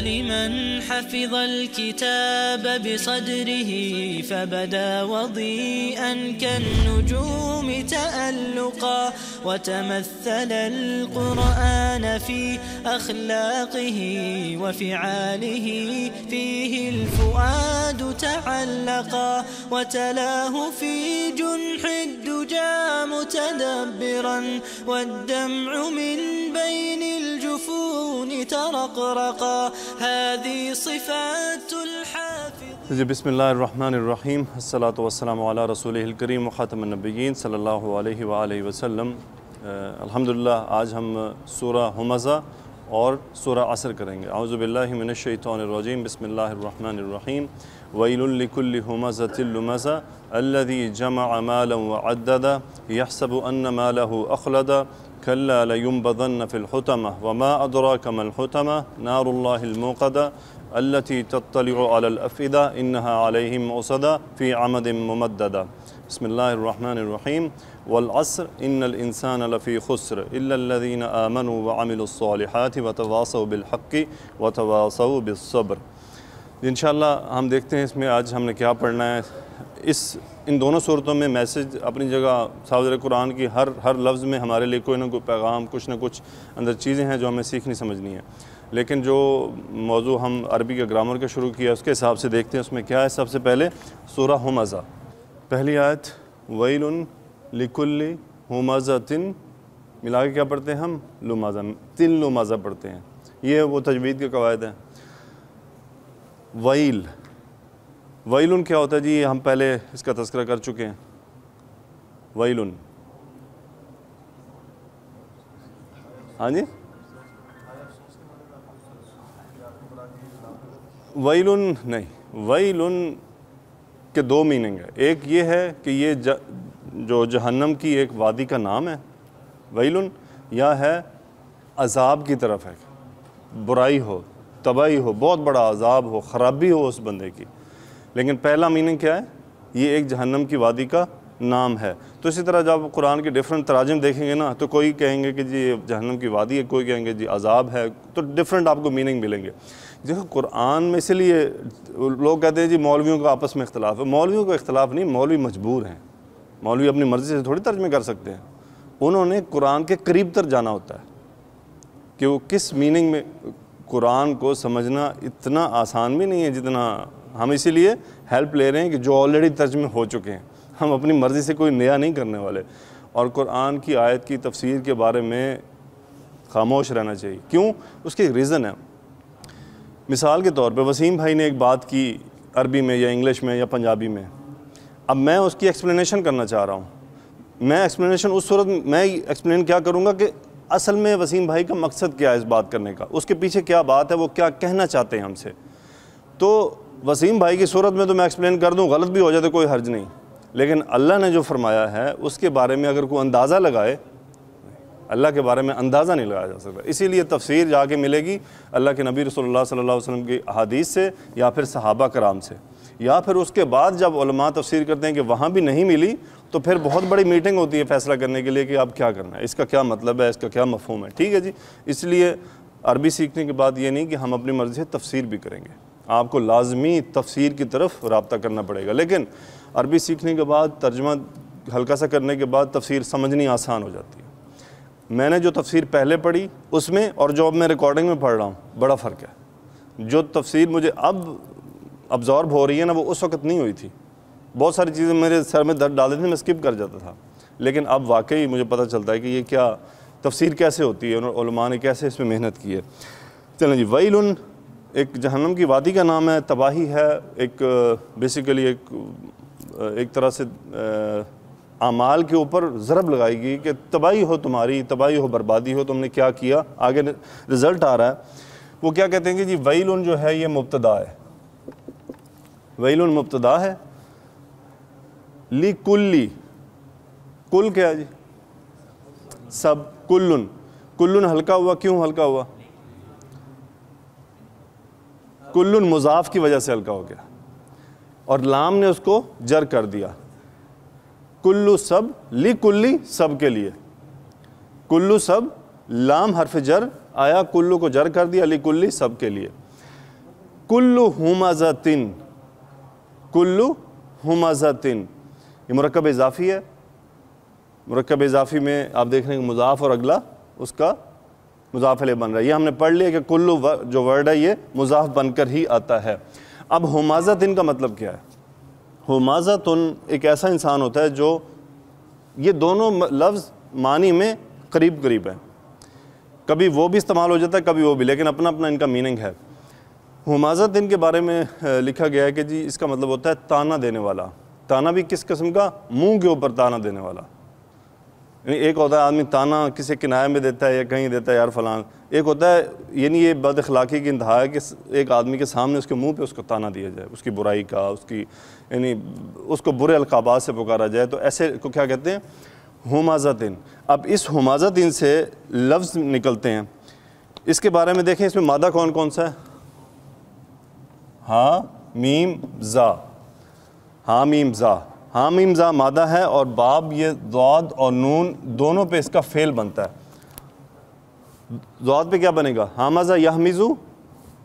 لمن حفظ الكتاب بصدره فبدا وضيئا كالنجوم تألقا وتمثل القرآن في أخلاقه وفعاله فيه الفؤاد تعلقا وتلاه في جنح الدجى متدبرا والدمع من بين الجفون ترقرقا هذه صفات الحافظ. بسم اللہ الرحمن الرحیم، الصلاۃ والسلام علی رسولہ الکریم وخاتم النبیین صلی اللہ علیہ وآلہ وسلم۔ الحمدللہ آج ہم سورہ ہمزہ اور سورہ عصر کریں گے۔ اعوذ باللہ من الشیطان الرجیم، بسم اللہ الرحمن الرحیم۔ ویل لکل ہمزۃ لمزہ الذی جمع مالا وعددا یحسب ان مالہ اخلدا کلا لینبذن فی الحطمہ وما ادراک ما الحطمہ نار اللہ الموقدہ التي تطلع على الأفئدة إنها عليهم مؤصدة في عمد ممددة۔ بسم الله الرحمن الرحيم۔ والعصر إن الإنسان لفي خسر إلا الذين آمنوا وعملوا الصالحات وتواصوا بالحق وتواصوا بالصبر۔ انشاءاللہ ہم دیکھتے ہیں اس میں آج ہم نے کیا پڑھنا ہے۔ ان دونوں صورتوں میں میسج اپنی جگہ، صادر قرآن کی ہر لفظ میں ہمارے لیے کوئی نہ کوئی پیغام، کچھ نہ کچھ اندر چیزیں ہیں جو ہمیں سیکھنی سمجھنی ہیں۔ لیکن جو موضوع ہم عربی کے گرامر کا شروع کیا اس کے حساب سے دیکھتے ہیں اس میں کیا ہے۔ سب سے پہلے سورہ ہمزہ، پہلی آیت ویل لکل ہمزۃ، ملا کے کیا پڑھتے ہیں ہم؟ لمزہ، تن لمزہ پڑھتے ہیں۔ یہ وہ تجوید کے قواعد ہیں۔ ویل کیا ہوتا ہے جی؟ ہم پہلے اس کا تذکرہ کر چکے ہیں۔ ویل، ہاں جی، ویل نہیں، ویل کے دو میننگ ہے۔ ایک یہ ہے کہ یہ جو جہنم کی ایک وادی کا نام ہے ویل، یا ہے عذاب کی طرف ہے، برائی ہو، تباہی ہو، بہت بڑا عذاب ہو، خرابی ہو اس بندے کی۔ لیکن پہلا میننگ کیا ہے؟ یہ ایک جہنم کی وادی کا نام ہے۔ تو اسی طرح جب قرآن کے ڈیفرنٹ تراجم دیکھیں گے نا تو کوئی کہیں گے کہ جی یہ جہنم کی وادی ہے، کوئی کہیں گے جی عذاب ہے، تو ڈیفرنٹ آپ کو میننگ ملیں گے۔ دیکھو قرآن میں اس لیے لوگ کہتے ہیں جی مولویوں کا آپس میں اختلاف ہے۔ مولویوں کا اختلاف نہیں، مولوی مجبور ہیں۔ مولوی اپنی مرضی سے تھوڑی ترجمے کر سکتے ہیں۔ انہوں نے قرآن کے قریب تر جانا ہوتا ہے کہ وہ کس میننگ میں۔ قرآن کو سمجھنا اتنا آسان بھی نہیں ہے جتنا ہم اسی لیے ہیلپ لے رہے ہیں کہ جو آلریڈی ترجمے ہو چکے ہیں۔ ہم اپنی مرضی سے کوئی نیا نہیں کرنے والے، اور قرآن کی آیت کی تفسیر کے بارے میں خاموش رہنا چاہیے۔ کیوں؟ اس کی ایک ریزن ہے۔ مثال کے طور پہ وسیم بھائی نے ایک بات کی عربی میں یا انگلش میں یا پنجابی میں، اب میں اس کی ایکسپلینیشن کرنا چاہ رہا ہوں۔ میں ایکسپلینیشن اس صورت میں ایکسپلین کیا کروں گا کہ اصل میں وسیم بھائی کا مقصد کیا ہے اس بات کرنے کا، اس کے پیچھے کیا بات ہے، وہ کیا کہنا چاہتے ہیں ہم سے۔ تو وسیم بھائی کی صورت میں تو میں ایکسپلین کر دوں، غلط بھی ہو جائے تو کوئی حرج نہیں، لیکن اللہ نے جو فرمایا ہے اس کے بارے میں اگر کوئی اندازہ لگائے، اللہ کے بارے میں اندازہ نہیں لگایا جا سکتا۔ اسی لیے تفسیر جا کے ملے گی اللہ کے نبی رسول اللہ صلی اللہ علیہ وسلم کی احادیث سے، یا پھر صحابہ کرام سے، یا پھر اس کے بعد جب علماء تفسیر کرتے ہیں کہ وہاں بھی نہیں ملی تو پھر بہت بڑی میٹنگ ہوتی ہے فیصلہ کرنے کے لیے کہ اب کیا کرنا ہے، اس کا کیا مطلب ہے، اس کا کیا مفہوم ہے۔ ٹھیک ہے جی۔ اس لیے عربی سیکھنے کے بعد یہ نہیں کہ ہم اپنی مرضی سے تفسیر بھی کریں گے، آپ کو لازمی تفسیر کی طرف رابطہ کرنا پڑے گا۔ لیکن عربی سیکھنے کے بعد، ترجمہ ہلکا سا کرنے کے بعد تفسیر سمجھنی آسان ہو جاتی ہے۔ میں نے جو تفسیر پہلے پڑھی اس میں اور جو اب میں ریکارڈنگ میں پڑھ رہا ہوں بڑا فرق ہے۔ جو تفسیر مجھے اب ابزارب ہو رہی ہے نا وہ اس وقت نہیں ہوئی تھی۔ بہت ساری چیزیں میرے سر میں درد ڈال دیتی تھیں، میں اسکپ کر جاتا تھا، لیکن اب واقعی مجھے پتہ چلتا ہے کہ یہ کیا تفسیر کیسے ہوتی ہے، علماء نے کیسے اس میں محنت کی ہے۔ چلیں جی، ویل ایک جہنم کی وادی کا نام ہے، تباہی ہے، ایک بیسیکلی ایک طرح سے اعمال کے اوپر ضرب لگائی گئی کہ تباہی ہو تمہاری، تباہی ہو، بربادی ہو، تم نے کیا کیا، آگے رزلٹ آ رہا ہے۔ وہ کیا کہتے ہیں کہ جی ویل جو ہے یہ مبتدا ہے، ویل مبتدا ہے، لکلی، کل کیا جی؟ سب، کلن ہلکا ہوا، کیوں ہلکا ہوا؟ کلن مضاف کی وجہ سے ہلکا ہو گیا، اور لام نے اس کو جر کر دیا۔ کلو سب، لکلی سب کے لیے، کلو سب، لام حرف جر آیا، کلو کو جر کر دیا، لکلی سب کے لیے۔ کلو ہمزتن، کلو ہمزتن، یہ مرکب اضافی ہے. مرکب اضافی میں آپ دیکھ رہے ہیں کہ مضاف اور اگلا اس کا مضاف الیہ بن رہا ہے. یہ ہم نے پڑھ لیا کہ کلو جو ورڈ ہے یہ مضاف بن کر ہی آتا ہے. اب ہمازتن کا مطلب کیا ہے؟ ہمازتن ایک ایسا انسان ہوتا ہے جو، یہ دونوں لفظ معنی میں قریب قریب ہیں، کبھی وہ بھی استعمال ہو جاتا ہے کبھی وہ بھی، لیکن اپنا اپنا ان کا میننگ ہے. ہمازتن کے بارے میں لکھا گیا ہے کہ جی اس کا مطلب ہوتا ہے تانا دینے والا. تانا بھی کس قسم کا؟ منہ کے اوپر تانا دینے والا. یعنی ایک ہوتا ہے آدمی تانا کسی کنایہ میں دیتا ہے یا کہیں دیتا ہے یار فلان، ایک ہوتا ہے یعنی یہ بد اخلاقی کی انتہا ہے کہ ایک آدمی کے سامنے اس کے منہ پہ اس کو تانا دیا جائے، اس کی برائی کا، اس کی یعنی اس کو برے القابات سے پکارا جائے. تو ایسے کو کیا کہتے ہیں؟ ہمازتن. اب اس ہمازتن سے لفظ نکلتے ہیں. اس کے بارے میں دیکھیں اس میں مادہ کون کون سا ہے؟ ہاں میم زا، ہاں میم زا، ہاں میم زا مادہ ہے، اور باب یہ ضاد اور نون دونوں پہ اس کا فعل بنتا ہے. ضاد پہ کیا بنے گا؟ ہامزہ یحمزو،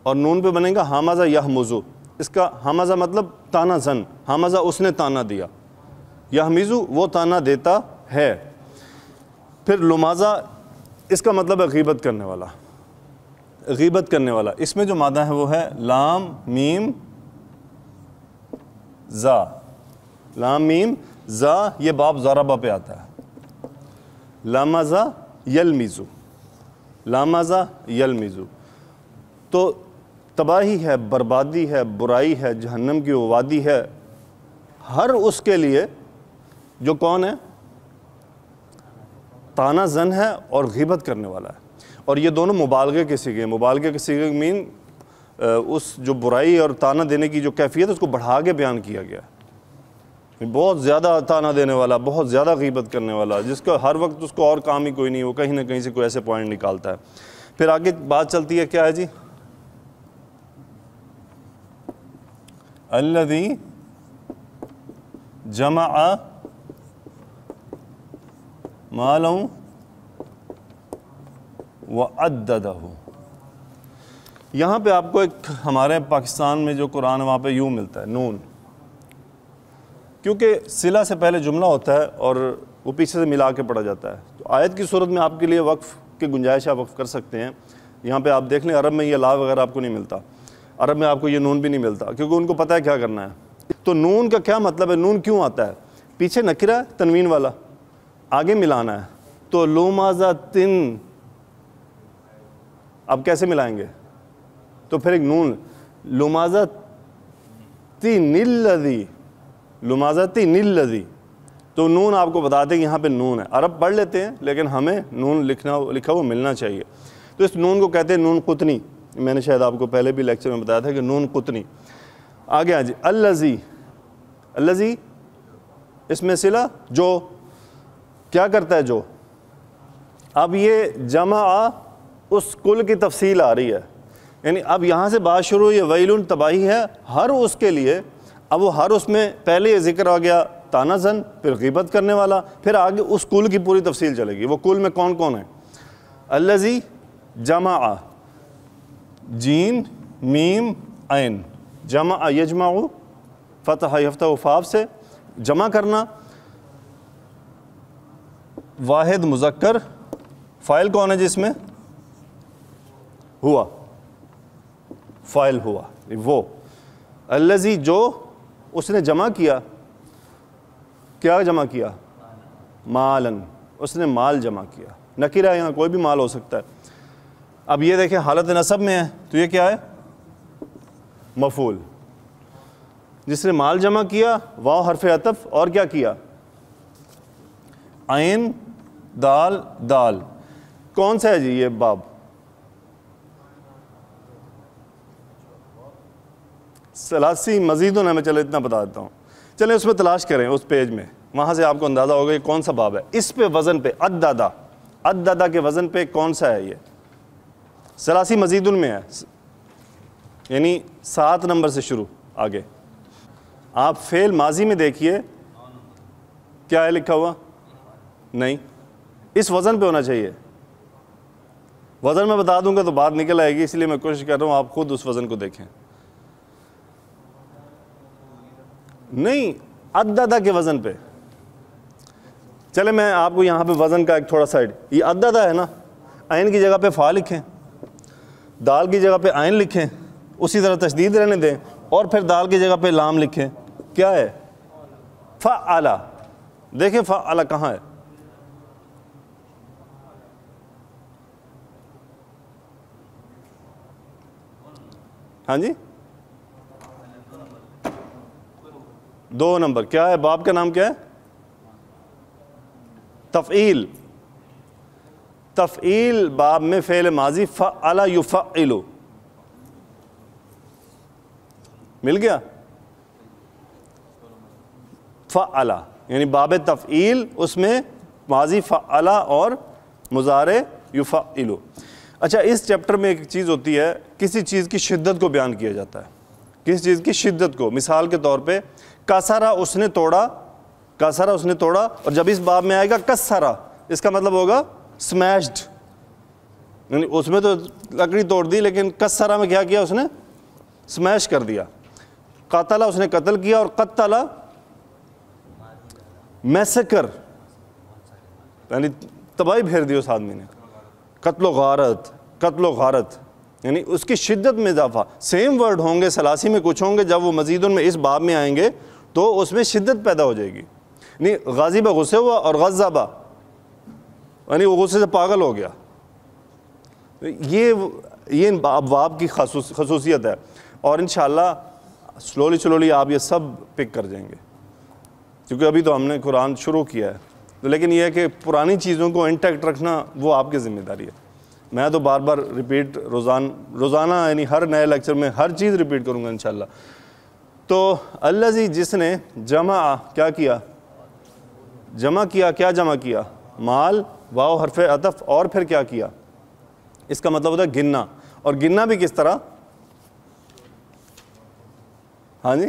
اور نون پہ بنے گا ہامزہ یحمزو. اس کا ہامزہ مطلب تانا زن، ہامزہ اس نے تانا دیا، یحمزو وہ تانا دیتا ہے. پھر لمازہ اس کا مطلب ہے غیبت کرنے والا، غیبت کرنے والا. اس میں جو مادہ ہے وہ ہے لام میم زا، لام میم زا، یہ باب ضربہ پہ آتا ہے. لامزا یلمزو، لامزا یلمزو. تو تباہی ہے، بربادی ہے، برائی ہے، جہنم کی وہ وادی ہے ہر اس کے لیے جو کون ہے؟ تانا زن ہے اور غیبت کرنے والا ہے. اور یہ دونوں مبالغے کے صیغے ہیں. مبالغے کے صیغے مین اس جو برائی اور تانا دینے کی جو کیفیت ہے اس کو بڑھا کے بیان کیا گیا ہے. بہت زیادہ تانا دینے والا، بہت زیادہ غیبت کرنے والا، جس کا ہر وقت اس کو اور کام ہی کوئی نہیں، وہ کہیں نہ کہیں سے کوئی ایسے پوائنٹ نکالتا ہے. پھر آگے بات چلتی ہے کیا ہے جی؟ الذی جمع مالا وعددہ. یہاں پہ آپ کو ایک ہمارے پاکستان میں جو قرآن ہے وہاں پہ یوں ملتا ہے نون، کیونکہ صلہ سے پہلے جملہ ہوتا ہے اور وہ پیچھے سے ملا کے پڑھا جاتا ہے. تو آیت کی صورت میں آپ کے لیے وقف کی گنجائش آپ وقف کر سکتے ہیں. یہاں پہ آپ دیکھ لیں عرب میں یہ لا وغیرہ آپ کو نہیں ملتا، عرب میں آپ کو یہ نون بھی نہیں ملتا، کیونکہ ان کو پتہ ہے کیا کرنا ہے. تو نون کا کیا مطلب ہے؟ نون کیوں آتا ہے؟ پیچھے نکرہ ہے تنوین والا، آگے ملانا ہے. تو لمازتن اب کیسے ملائیں گے؟ تو پھر ایک نون، لمازتن الذی، لمازتن الذی. تو نون آپ کو بتاتے ہیں کہ یہاں پہ نون ہے. عرب پڑھ لیتے ہیں لیکن ہمیں نون لکھا ہوا ملنا چاہیے. تو اس نون کو کہتے ہیں نون قطنی. میں نے شاید آپ کو پہلے بھی لیکچر میں بتایا تھا کہ نون قطنی. آگے جی الذی، الذی اس میں صلہ جو کیا کرتا ہے جو. اب یہ جمع اس کل کی تفصیل آ رہی ہے، یعنی اب یہاں سے بات شروع ہوئی ہے ویلن تباہی ہے ہر اس کے لیے. اب وہ ہر اس میں پہلے یہ ذکر آ گیا تانا زن، پھر غیبت کرنے والا، پھر آگے اس کل کی پوری تفصیل چلے گی. وہ کل میں کون کون ہے؟ الذی جمع، جین میم عین، جمع یجمع، فتح یفتح و فاف سے جمع کرنا. واحد مذکر، فائل کون ہے جس میں؟ ہوا، فائل ہوا وہ. الذی جو اس نے جمع کیا، کیا جمع کیا؟ مالن، اس نے مال جمع کیا. نکرہ یہاں کوئی بھی مال ہو سکتا ہے. اب یہ دیکھیں حالت نصب میں ہے تو یہ کیا ہے؟ مفعول. جس نے مال جمع کیا، واو حرف عطف، اور کیا کیا؟ عین دال دال. کون سا ہے جی یہ باب؟ ثلاثی مزید ہونا، میں چلے اتنا بتا دیتا ہوں. چلیں اس میں تلاش کریں اس پیج میں، وہاں سے آپ کو اندازہ ہوگا یہ کون سا باب ہے. اس پہ وزن پہ عددہ، عددہ کے وزن پہ کون سا ہے یہ؟ ثلاثی مزید میں ہے، یعنی 7 نمبر سے شروع آگے. آپ فعل ماضی میں دیکھیے کیا ہے لکھا ہوا؟ نہیں، اس وزن پہ ہونا چاہیے. وزن میں بتا دوں گا تو بات نکل آئے گی، اس لیے میں کوشش کر رہا ہوں آپ خود اس وزن کو دیکھیں. نہیں، عددہ کے وزن پہ. چلے میں آپ کو یہاں پہ وزن کا ایک تھوڑا سائڈ، یہ عددہ ہے نا، عین کی جگہ پہ فا لکھیں، دال کی جگہ پہ عین لکھیں، اسی طرح تشدید رہنے دیں، اور پھر دال کی جگہ پہ لام لکھیں. کیا ہے؟ فعل. دیکھیں فعل کہاں ہے؟ ہاں جی 2 نمبر. کیا ہے؟ باب کا نام کیا ہے؟ تفعیل. تفعیل باب میں فعل ماضی فعل یفعل مل گیا. فعل یعنی باب تفعیل، اس میں ماضی فعل اور مضارع یفعل. اچھا، اس چیپٹر میں ایک چیز ہوتی ہے، کسی چیز کی شدت کو بیان کیا جاتا ہے، کسی چیز کی شدت کو. مثال کے طور پہ کسرا اس نے توڑا، کسرا اس نے توڑا، اور جب اس باب میں آئے گا کسرا، اس کا مطلب ہوگا سمیشڈ، یعنی اس میں تو لکڑی توڑ دی، لیکن کسرا میں کیا کیا؟ اس نے سمیش کر دیا. قتل اس نے قتل کیا، اور قتل میسکر یعنی تباہی پھیر دی اس آدمی نے. قتل و غارت، قتل و غارت یعنی اس کی شدت میں اضافہ. سیم ورڈ ہوں گے، ثلاثی میں کچھ ہوں گے، جب وہ مزید ان میں اس باب میں آئیں گے تو اس میں شدت پیدا ہو جائے گی. یعنی غاضب غصے ہوا، اور غضب یعنی وہ غصے سے پاگل ہو گیا. یہ ابواب کی خصوصیت ہے، اور انشاءاللہ سلولی آپ یہ سب پک کر جائیں گے، کیونکہ ابھی تو ہم نے قرآن شروع کیا ہے. لیکن یہ ہے کہ پرانی چیزوں کو انٹیکٹ رکھنا وہ آپ کی ذمہ داری ہے. میں تو بار بار ریپیٹ روزانہ یعنی ہر نئے لیکچر میں ہر چیز ریپیٹ کروں گا انشاءاللہ. تو الذی جس نے جمع کیا کیا؟ جمع کیا. کیا جمع کیا؟ مال، واو حرف عطف، اور پھر کیا کیا؟ اس کا مطلب ہوتا ہے گننا. اور گننا بھی کس طرح؟ ہاں جی،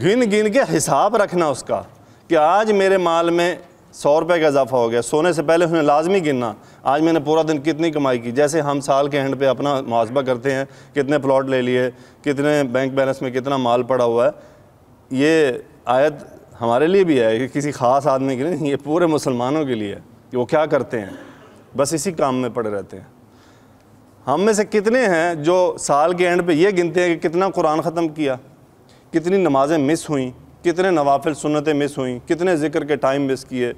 گن کے حساب رکھنا اس کا، کہ آج میرے مال میں 100 روپے کا اضافہ ہو گیا. سونے سے پہلے انہیں لازمی گننا، آج میں نے پورا دن کتنی کمائی کی. جیسے ہم سال کے اینڈ پہ اپنا محاسبہ کرتے ہیں، کتنے پلاٹ لے لیے، کتنے بینک بیلنس میں کتنا مال پڑا ہوا ہے. یہ آیت ہمارے لیے بھی ہے، کہ کسی خاص آدمی کے لیے نہیں، یہ پورے مسلمانوں کے لیے ہے کہ وہ کیا کرتے ہیں، بس اسی کام میں پڑے رہتے ہیں. ہم میں سے کتنے ہیں جو سال کے اینڈ پہ یہ گنتے ہیں کہ کتنا قرآن ختم کیا، کتنی نمازیں مس ہوئیں، کتنے نوافل سنتیں مس ہوئیں، کتنے ذکر کے ٹائم مس کیے.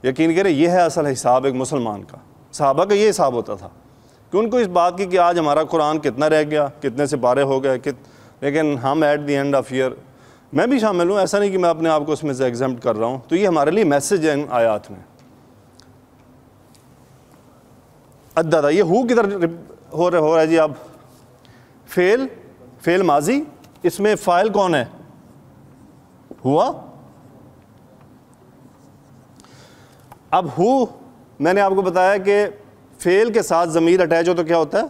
یقین کریں یہ ہے اصل حساب ایک مسلمان کا. صحابہ کا یہ حساب ہوتا تھا کہ ان کو اس بات کی کہ آج ہمارا قرآن کتنا رہ گیا، کتنے سے پارے ہو گئے. لیکن ہم at the end of year, میں بھی شامل ہوں، ایسا نہیں کہ میں اپنے آپ کو اس میں سے ایگزمپٹ کر رہا ہوں. تو یہ ہمارے لیے میسج ہے ان آیات میں. عددہ یہ ہو کدھر ہو رہا ہے جی؟ اب فعل ماضی، اس میں فاعل کون ہے؟ ہوا. اب ہو میں نے آپ کو بتایا کہ فعل کے ساتھ ضمیر اٹیچ ہو تو کیا ہوتا ہے؟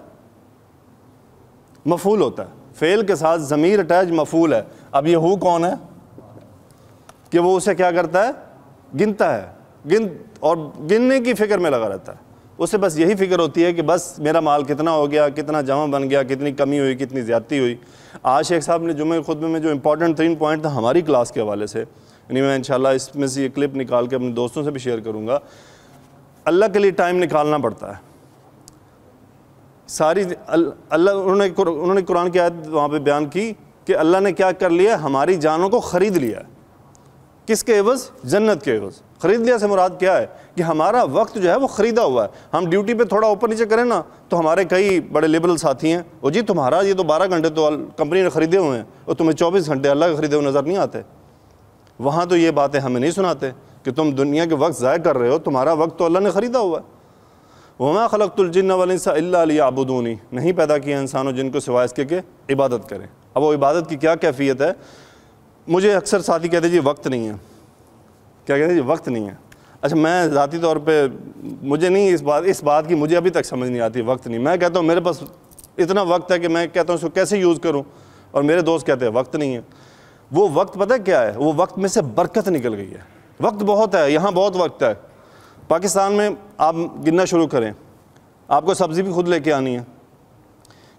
مفعول ہوتا ہے. فعل کے ساتھ ضمیر اٹیچ مفعول ہے. اب یہ ہو کون ہے کہ وہ اسے کیا کرتا ہے؟ گنتا ہے. اور گننے کی فکر میں لگا رہتا ہے. اسے بس یہی فکر ہوتی ہے کہ بس میرا مال کتنا ہو گیا، کتنا جمع بن گیا، کتنی کمی ہوئی، کتنی زیادتی ہوئی. آج شیخ صاحب نے جمعہ خطبے میں جو امپورٹنٹ 3 پوائنٹ تھا ہماری کلاس کے حوالے سے، یعنی میں انشاءاللہ اس میں سے یہ کلپ نکال کے اپنے دوستوں سے بھی شیئر کروں گا. اللہ کے لیے ٹائم نکالنا پڑتا ہے. ساری انہوں نے قرآن کی آیت وہاں پہ بیان کی کہ اللہ نے کیا کر لیا؟ ہماری جانوں کو خرید لیا. کس کے عوض؟ جنت کے عوض. خرید لیا سے مراد کیا ہے؟ کہ ہمارا وقت جو ہے وہ خریدا ہوا ہے. ہم ڈیوٹی پہ تھوڑا اوپر نیچے کریں نا تو ہمارے کئی بڑے لیبرل ساتھی ہیں، وہ جی تمہارا یہ تو 12 گھنٹے تو کمپنی نے خریدے ہوئے ہیں، اور تمہیں 24 گھنٹے اللہ کے خریدے ہوئے نظر نہیں آتے. وہاں تو یہ باتیں ہمیں نہیں سناتے کہ تم دنیا کے وقت ضائع کر رہے ہو، تمہارا وقت تو اللہ نے خریدا ہوا ہے. وَمَا خَلَقْتُ الْجِنَّ وَالْإِنسَ إِلَّا لِيَعْبُدُونِ، نہیں پیدا کیا انسانوں جن کو سوائے اس کے کہ عبادت کریں. اب وہ عبادت کی کیا کیفیت ہے؟ مجھے اکثر ساتھی کہتے ہیں جی وقت نہیں ہے. کیا کہتے ہیں جی؟ وقت نہیں ہے. اچھا، میں ذاتی طور پہ مجھے نہیں اس بات کی مجھے ابھی تک سمجھ نہیں آتی وقت نہیں. میں کہتا ہوں میرے پاس اتنا وقت ہے کہ میں کہتا ہوں اس کو کیسے یوز کروں، اور میرے دوست کہتے ہیں وقت نہیں ہے. وہ وقت پتہ کیا ہے؟ وہ وقت میں سے برکت نکل گئی ہے. وقت بہت ہے، یہاں بہت وقت ہے. پاکستان میں آپ گننا شروع کریں، آپ کو سبزی بھی خود لے کے آنی ہے.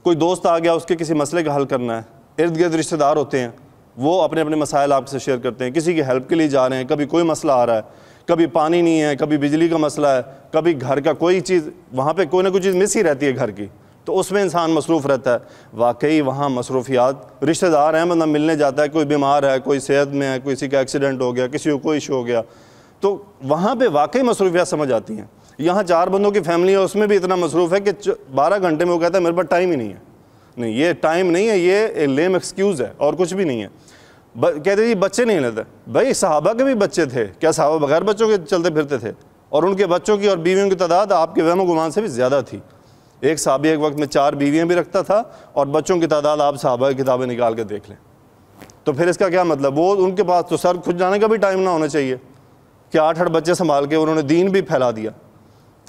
کوئی دوست آ گیا، اس کے کسی مسئلے کا حل کرنا ہے، ارد گرد رشتہ دار ہوتے ہیں، وہ اپنے اپنے مسائل آپ سے شیئر کرتے ہیں, کسی کی ہیلپ کے لیے جا رہے ہیں, کبھی کوئی مسئلہ آ رہا ہے, کبھی پانی نہیں ہے, کبھی بجلی کا مسئلہ ہے, کبھی گھر کا کوئی چیز, وہاں پہ کوئی نہ کوئی چیز مس ہی رہتی ہے گھر کی, تو اس میں انسان مصروف رہتا ہے. واقعی وہاں مصروفیات, رشتہ دار ہیں, بندہ ملنے جاتا ہے, کوئی بیمار ہے, کوئی صحت میں ہے, کسی کا ایکسیڈنٹ ہو گیا, کسی کو کوئی ایشو ہو گیا, تو وہاں پہ واقعی مصروفیات سمجھ آتی ہیں. یہاں 4 بندوں کی فیملی ہے, اس میں بھی اتنا مصروف ہے کہ 12 گھنٹے میں وہ کہتا ہے میرے پاس ٹائم ہی نہیں ہے. نہیں, یہ ٹائم نہیں ہے, یہ لیم ایکسکیوز ہے اور کچھ بھی نہیں ہے. کہتے جی بچے نہیں لیتے, بھائی صحابہ کے بھی بچے تھے, کیا صحابہ بغیر بچوں کے چلتے پھرتے تھے؟ اور ان کے بچوں کی اور بیویوں کی تعداد آپ کے وہم و گمان سے بھی زیادہ تھی. ایک صحابی ایک وقت میں 4 بیویاں بھی رکھتا تھا, اور بچوں کی تعداد آپ صحابہ کی کتابیں نکال کے دیکھ لیں. تو پھر اس کا کیا مطلب؟ وہ ان کے پاس تو سر کھج جانے کا بھی ٹائم نہ ہونا چاہیے کہ 8 بچے سنبھال کے انہوں نے دین بھی پھیلا دیا.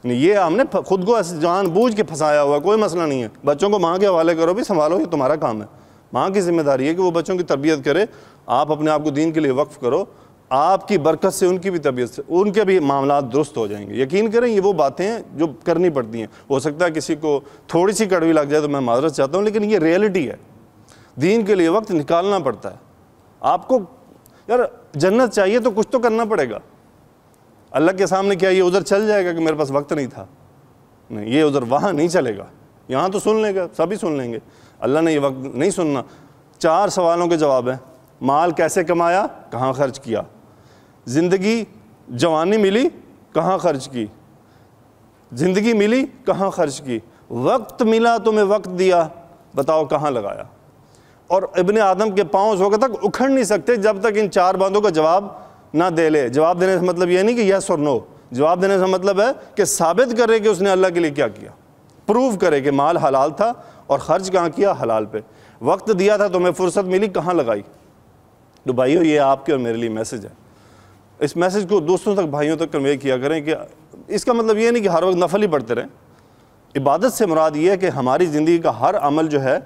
یہ ہم نے خود کو جان بوجھ کے پھنسایا ہوا, کوئی مسئلہ نہیں ہے. بچوں کو ماں کے حوالے کرو, بھی سنبھالو, یہ تمہارا کام ہے. ماں کی ذمہ داری ہے کہ وہ بچوں کی تربیت کرے, آپ اپنے آپ کو دین کے لیے وقف کرو, آپ کی برکت سے ان کی بھی طبیعت سے ان کے بھی معاملات درست ہو جائیں گے. یقین کریں یہ وہ باتیں ہیں جو کرنی پڑتی ہیں. ہو سکتا ہے کسی کو تھوڑی سی کڑوی لگ جائے تو میں معذرت چاہتا ہوں, لیکن یہ ریئلٹی ہے. دین کے لیے وقت نکالنا پڑتا ہے. آپ کو یار جنت چاہیے تو کچھ تو کرنا پڑے گا. اللہ کے سامنے کیا یہ عذر چل جائے گا کہ میرے پاس وقت نہیں تھا؟ نہیں, یہ عذر وہاں نہیں چلے گا. یہاں تو سن لے گا, سبھی سن لیں گے. اللہ نے یہ وقت نہیں سننا. 4 سوالوں کے جواب ہیں. مال کیسے کمایا, کہاں خرچ کیا؟ زندگی, جوانی ملی, کہاں خرچ کی؟ زندگی ملی, کہاں خرچ کی؟ وقت ملا, تمہیں وقت دیا, بتاؤ کہاں لگایا؟ اور ابن آدم کے پاؤں اس وقت تک اکھڑ نہیں سکتے جب تک ان 4 باتوں کا جواب نہ دے لے. جواب دینے سے مطلب یہ نہیں کہ یس اور نو, جواب دینے سے مطلب ہے کہ ثابت کرے کہ اس نے اللہ کے لیے کیا کیا, پروف کرے کہ مال حلال تھا اور خرچ کہاں کیا, حلال پہ. وقت دیا تھا, تمہیں فرصت ملی, کہاں لگائی؟ تو بھائیو یہ آپ کے اور میرے لیے میسج ہے. اس میسج کو دوستوں تک, بھائیوں تک کنوے کیا کریں کہ اس کا مطلب یہ نہیں کہ ہر وقت نفل ہی پڑھتے رہیں. عبادت سے مراد یہ ہے کہ ہماری زندگی کا ہر عمل جو ہے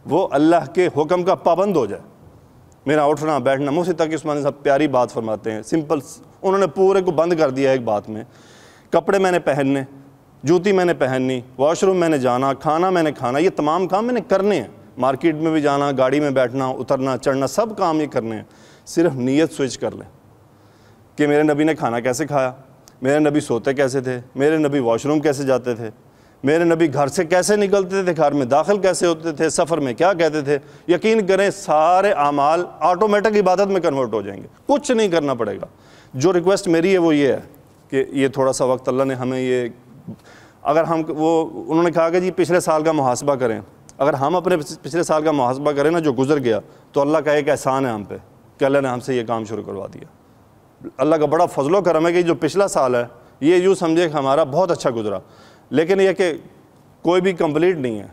وہ اللہ کے حکم کا پابند ہو جائے. میرا اٹھنا بیٹھنا, مفتی تقی عثمانی صاحب پیاری بات فرماتے ہیں, سمپل, انہوں نے پورے کو بند کر دیا ایک بات میں. کپڑے میں نے پہننے, جوتی میں نے پہننی, واش روم میں نے جانا, کھانا میں نے کھانا, یہ تمام کام میں نے کرنے ہیں. مارکیٹ میں بھی جانا, گاڑی میں بیٹھنا, اترنا, چڑھنا, سب کام یہ کرنے ہیں. صرف نیت سوئچ کر لیں کہ میرے نبی نے کھانا کیسے کھایا, میرے نبی سوتے کیسے تھے, میرے نبی واش روم کیسے جاتے تھے, میرے نبی گھر سے کیسے نکلتے تھے, گھر میں داخل کیسے ہوتے تھے, سفر میں کیا کہتے تھے. یقین کریں سارے اعمال آٹومیٹک عبادت میں کنورٹ ہو جائیں گے, کچھ نہیں کرنا پڑے گا. جو ریکویسٹ میری ہے وہ یہ ہے کہ یہ تھوڑا سا وقت اللہ نے ہمیں یہ, اگر ہم انہوں نے کہا کہ جی پچھلے سال کا محاسبہ کریں, اگر ہم اپنے پچھلے سال کا محاسبہ کریں نا جو گزر گیا, تو اللہ کا ایک احسان ہے ہم پہ کہ اللہ نے ہم سے یہ کام شروع کروا دیا. اللہ کا بڑا فضل و کرم ہے کہ جو پچھلا سال ہے یہ یوں سمجھے کہ ہمارا بہت اچھا گزرا, لیکن یہ کہ کوئی بھی کمپلیٹ نہیں ہے.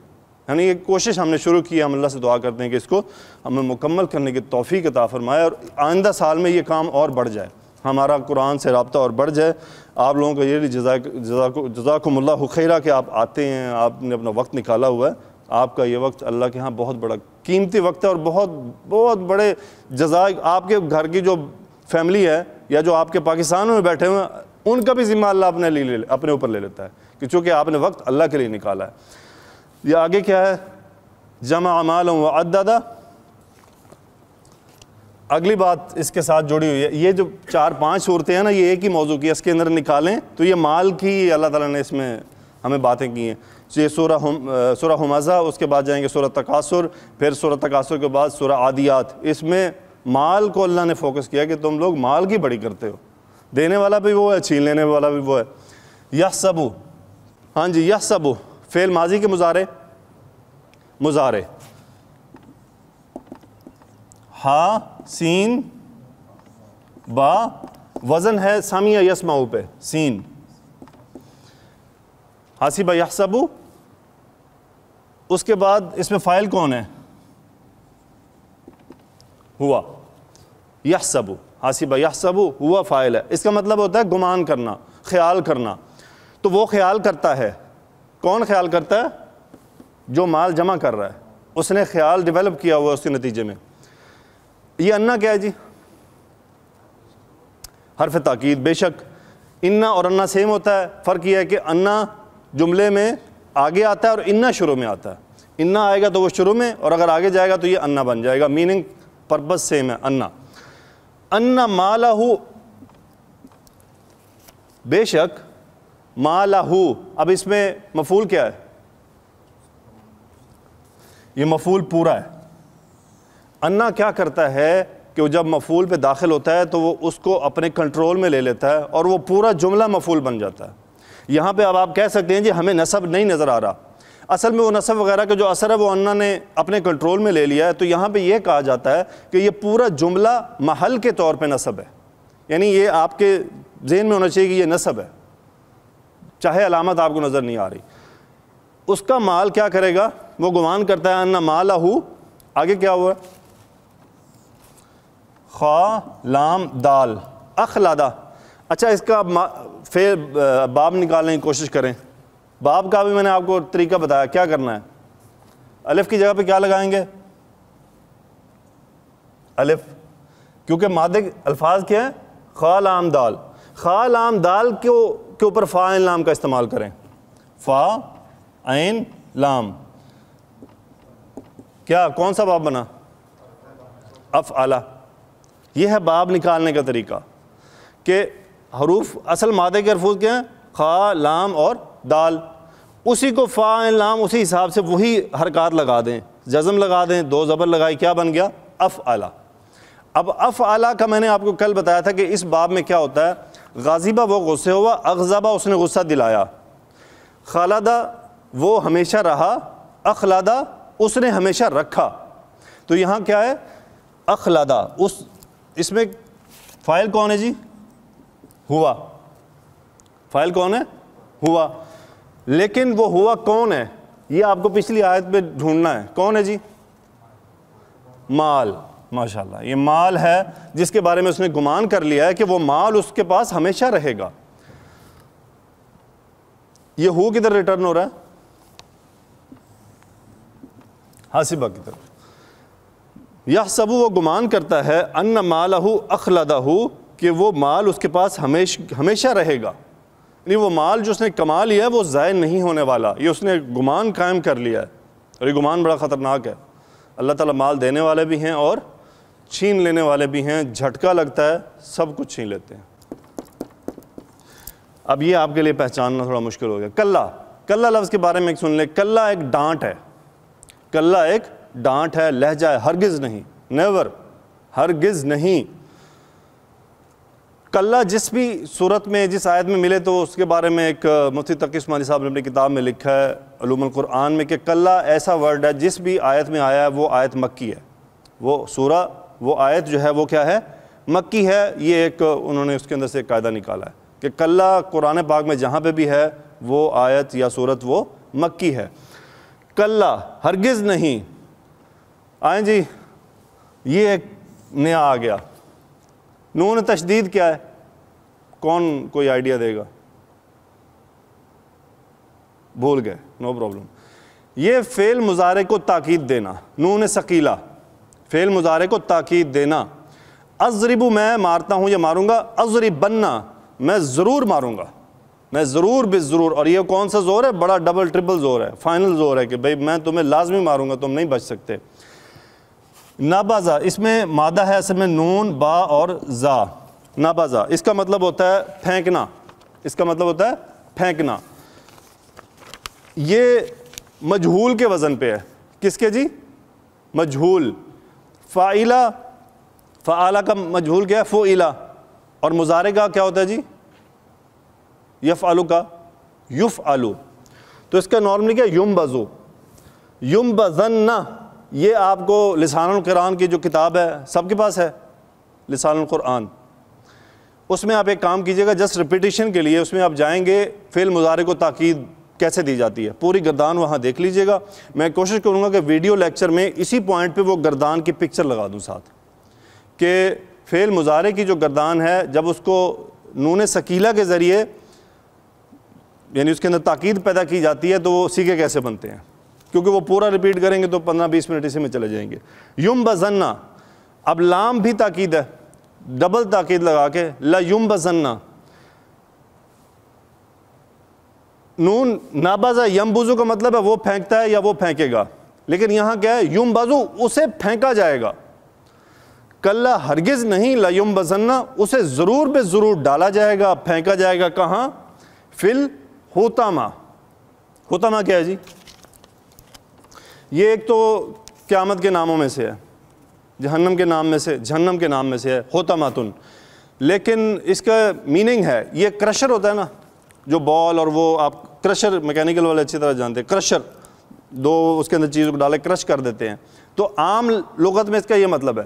یعنی یہ کوشش ہم نے شروع کی, ہم اللہ سے دعا کرتے ہیں کہ اس کو ہمیں مکمل کرنے کی توفیق عطا فرمائے, اور آئندہ سال میں یہ کام اور بڑھ جائے, ہمارا قرآن سے رابطہ اور بڑھ جائے. آپ لوگوں کا یہ جزاکم اللہ خیرہ کہ آپ آتے ہیں, آپ نے اپنا وقت نکالا ہوا ہے. آپ کا یہ وقت اللہ کے ہاں بہت بڑا قیمتی وقت ہے, اور بہت بہت بڑے جزا آپ کے گھر کی جو فیملی ہے یا جو آپ کے پاکستانوں میں بیٹھے ہوئے ہیں ان کا بھی ذمہ اللہ اپنے اوپر لے لیتا ہے, کہ چونکہ آپ نے وقت اللہ کے لیے نکالا ہے. یہ آگے کیا ہے, جمع مالا وعددا. اگلی بات اس کے ساتھ جڑی ہوئی ہے, یہ جو 4-5 صورتیں ہیں نا, یہ ایک ہی موضوع کی, اس کے اندر نکالیں تو یہ مال کی اللہ تعالیٰ نے اس میں ہمیں باتیں کی ہیں. یہ سورہ ہمزہ, اس کے بعد جائیں گے سورہ تکاثر, پھر سورہ تکاثر کے بعد سورہ عادیات. اس میں مال کو اللہ نے فوکس کیا کہ تم لوگ مال کی بڑی کرتے ہو, دینے والا بھی وہ ہے, چھین لینے والا بھی وہ ہے. یحسبو, ہاں جی یحسبو فعل ماضی کے مضارع, ہا سین با, وزن ہے سامع یسمعو پہ, سین. حاسب یحسبو, اس کے بعد اس میں فاعل کون ہے؟ ہوا. یحسبو, حاسب یحسبو, ہوا فاعل ہے. اس کا مطلب ہوتا ہے گمان کرنا, خیال کرنا. تو وہ خیال کرتا ہے, کون خیال کرتا ہے؟ جو مال جمع کر رہا ہے, اس نے خیال ڈیولپ کیا ہوا اس کے نتیجے میں. یہ انا کیا ہے جی؟ حرف تاکید. بے شک انا اور انا سیم ہوتا ہے, فرق یہ ہے کہ انا جملے میں آگے آتا ہے اور انا شروع میں آتا ہے. انا آئے گا تو وہ شروع میں, اور اگر آگے جائے گا تو یہ انا بن جائے گا. میننگ پرپس سیم ہے. ان مالہ، بے شک مالہ. اب اس میں مفعول کیا ہے؟ یہ مفعول پورا ہے. انا کیا کرتا ہے کہ جب مفعول پہ داخل ہوتا ہے تو وہ اس کو اپنے کنٹرول میں لے لیتا ہے اور وہ پورا جملہ مفعول بن جاتا ہے. یہاں پہ اب آپ کہہ سکتے ہیں جی ہمیں نصب نہیں نظر آ رہا. اصل میں وہ نصب وغیرہ کا جو اثر ہے وہ انا نے اپنے کنٹرول میں لے لیا ہے. تو یہاں پہ یہ کہا جاتا ہے کہ یہ پورا جملہ محل کے طور پہ نصب ہے. یعنی یہ آپ کے ذہن میں ہونا چاہیے کہ یہ نصب ہے، چاہے علامت آپ کو نظر نہیں آ رہی. اس کا مال کیا کرے گا؟ وہ گمان کرتا ہے ان مالہ. آگے کیا ہوا؟ خا لام دال اخلادہ. اچھا اس کا پھر باب نکالنے کی کوشش کریں. باب کا بھی میں نے آپ کو طریقہ بتایا کیا کرنا ہے. الف کی جگہ پہ کیا لگائیں گے؟ الف، کیونکہ مادے الفاظ کیا ہیں؟ خا لام دال. خا لام دال کے اوپر فا عین لام کا استعمال کریں. فا عین لام. کیا کون سا باب بنا؟ افعلہ. یہ ہے باب نکالنے کا طریقہ کہ حروف اصل مادے کے حروف کیا ہیں؟ خا لام اور دال. اسی کو فا عین لام اسی حساب سے وہی حرکات لگا دیں، جزم لگا دیں، دو زبر لگائی، کیا بن گیا؟ افعلہ. اب افعلہ کا میں نے آپ کو کل بتایا تھا کہ اس باب میں کیا ہوتا ہے. غاضبہ وہ غصے ہوا، اغضبہ اس نے غصہ دلایا، خالدہ وہ ہمیشہ رہا، اخلادہ اس نے ہمیشہ رکھا. تو یہاں کیا ہے؟ اخلادہ. اس میں فاعل کون ہے جی؟ ہوا. فاعل کون ہے؟ ہوا. لیکن وہ ہوا کون ہے؟ یہ آپ کو پچھلی آیت میں ڈھونڈنا ہے. کون ہے جی؟ مال. ماشاءاللہ یہ مال ہے جس کے بارے میں اس نے گمان کر لیا ہے کہ وہ مال اس کے پاس ہمیشہ رہے گا. یہ ہو کدھر ریٹرن ہو رہا ہے؟ حاسبہ کی طرف. یحسب وہ گمان کرتا ہے ان مالہ اخلدہ کہ وہ مال اس کے پاس ہمیشہ رہے گا. یعنی وہ مال جو اس نے کما لیا ہے وہ ضائع نہیں ہونے والا. یہ اس نے گمان قائم کر لیا ہے اور یہ گمان بڑا خطرناک ہے. اللہ تعالیٰ مال دینے والے بھی ہیں اور چھین لینے والے بھی ہیں. جھٹکا لگتا ہے سب کچھ چھین لیتے ہیں. اب یہ آپ کے لیے پہچاننا تھوڑا مشکل ہو گیا. کلا. کلا لفظ کے بارے میں ایک سن لیں. کلا ایک ڈانٹ ہے. کلا ایک ڈانٹ ہے، لہجہ ہے. ہرگز نہیں، نیور، ہرگز نہیں. کلا جس بھی صورت میں جس آیت میں ملے تو اس کے بارے میں ایک مفتی تقی عثمانی صاحب نے اپنی کتاب میں لکھا ہے علوم القرآن میں کہ کلا ایسا ورڈ ہے جس بھی آیت میں آیا ہے وہ آیت مکی ہے. وہ سورہ، وہ آیت جو ہے وہ کیا ہے؟ مکی ہے. یہ ایک انہوں نے اس کے اندر سے ایک قاعدہ نکالا ہے کہ کلا قرآن پاک میں جہاں پہ بھی ہے وہ آیت یا صورت وہ مکی ہے. کلا ہرگز نہیں. آئیں جی یہ ایک نیا آ گیا. نون تشدید کیا ہے؟ کون کوئی آئیڈیا دے گا؟ بھول گئے؟ No problem. یہ فعل مضارع کو تاکید دینا. نون ثقیلہ، فعل مضارع کو تاکید دینا. اضرب میں مارتا ہوں یا ماروں گا. اضربنا میں ضرور ماروں گا. میں ضرور بالضرور. اور یہ کون سا زور ہے؟ بڑا ڈبل ٹرپل زور ہے، فائنل زور ہے کہ بھئی میں تمہیں لازمی ماروں گا، تم نہیں بچ سکتے. نابازا اس میں مادہ ہے اصل میں نون با اور زا. نابازا اس کا مطلب ہوتا ہے پھینکنا. اس کا مطلب ہوتا ہے پھینکنا. یہ مجہول کے وزن پہ ہے. کس کے جی؟ مجہول. فاعلہ، فعالہ کا مجہول کیا ہے؟ فعلہ. اور مضارع کا کیا ہوتا ہے جی؟ یفعلو کا یفعلو. تو اس کا نارملی کیا؟ ینبذو. ینبذن. یہ آپ کو لسان القرآن کی جو کتاب ہے سب کے پاس ہے، لسان القرآن. اس میں آپ ایک کام کیجئے گا جسٹ ریپیٹیشن کے لیے، اس میں آپ جائیں گے فعل مضارع کو تاکید کیسے دی جاتی ہے پوری گردان وہاں دیکھ لیجئے گا. میں کوشش کروں گا کہ ویڈیو لیکچر میں اسی پوائنٹ پہ وہ گردان کی پکچر لگا دوں ساتھ کہ فعل مضارع کی جو گردان ہے جب اس کو نون ثقیلہ کے ذریعے یعنی اس کے اندر تاکید پیدا کی جاتی ہے تو وہ سیکھے کیسے بنتے ہیں، کیونکہ وہ پورا ریپیٹ کریں گے تو 15-20 منٹ اسی میں چلے جائیں گے. ینبذن. اب لام بھی تاکید ہے، ڈبل تاکید لگا کے لا ینبذن. نون نابذا ینبذو کا مطلب ہے وہ پھینکتا ہے یا وہ پھینکے گا، لیکن یہاں کیا ہے؟ ینبذو اسے پھینکا جائے گا. کلا ہرگز نہیں، لیمبذن اسے ضرور بے ضرور ڈالا جائے گا، پھینکا جائے گا، کہاں؟ فی الحطمہ۔ حطمہ کیا ہے جی؟ یہ ایک تو قیامت کے ناموں میں سے ہے، جہنم کے نام میں سے ہے حطمۃن، لیکن اس کا میننگ ہے یہ کرشر ہوتا ہے نا، جو بال اور وہ آپ کرشر میکینیکل والے اچھی طرح جانتے ہیں، کرشر دو اس کے اندر چیزوں کو ڈالے کرش کر دیتے ہیں، تو عام لغت میں اس کا یہ مطلب ہے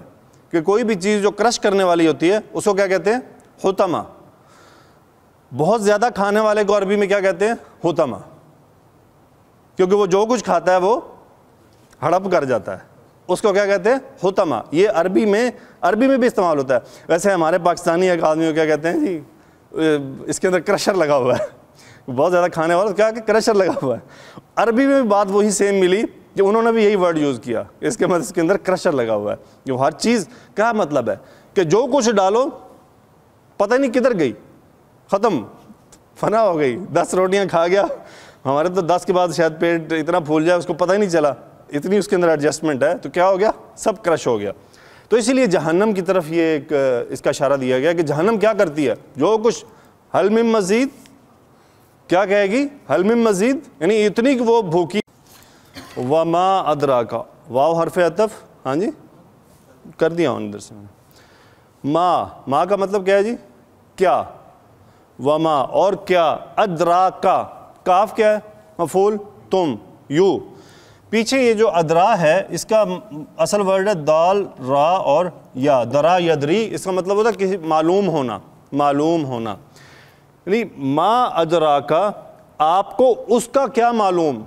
کہ کوئی بھی چیز جو کرش کرنے والی ہوتی ہے اس کو کیا کہتے ہیں؟ حطمہ۔ بہت زیادہ کھانے والے کو عربی میں کیا کہتے ہیں؟ حطمہ، کیونکہ وہ جو کچھ کھاتا ہے وہ ہڑپ کر جاتا ہے، اس کو کیا کہتے ہیں؟ حطمہ۔ یہ عربی میں بھی استعمال ہوتا ہے۔ ویسے ہمارے پاکستانی ایک آدمی کو کیا کہتے ہیں جی، اس کے اندر کرشر لگا ہوا ہے، بہت زیادہ کھانے والا کیا کہ کرشر لگا ہوا ہے۔ عربی میں بھی بات وہی سیم ملی کہ انہوں نے بھی یہی ورڈ یوز کیا، اس کے مطلب اس کے اندر کرشر لگا ہوا ہے۔ جو ہر چیز کا مطلب ہے کہ جو کچھ ڈالو پتہ نہیں کدھر گئی، ختم، فنا ہو گئی۔ 10 روٹیاں کھا گیا، ہمارے تو 10 کے بعد شاید پیٹ اتنا پھول جائے اس کو پتہ ہی نہیں چلا، اتنی اس کے اندر ایڈجسٹمنٹ ہے، تو کیا ہو گیا؟ سب کرش ہو گیا۔ تو اسی لیے جہنم کی طرف یہ ایک اس کا اشارہ دیا گیا کہ جہنم کیا کرتی ہے؟ جو کچھ حل من مزید، کیا کہے گی؟ حل من مزید، یعنی اتنی کہ وہ بھوکی۔ وما ادراکا، واو حرف عطف، ہاں جی کر دیا ہوں اندر سے۔ ما کا مطلب کیا ہے جی؟ کیا۔ وما اور کیا، ادراکا، کاف کیا ہے؟ مفعول، تم، یو۔ پیچھے یہ جو ادرا ہے اس کا اصل ورڈ ہے دال را اور یا، درا یدری، اس کا مطلب ہوتا ہے کسی معلوم ہونا، یعنی ما ادراکا، آپ کو اس کا کیا معلوم؟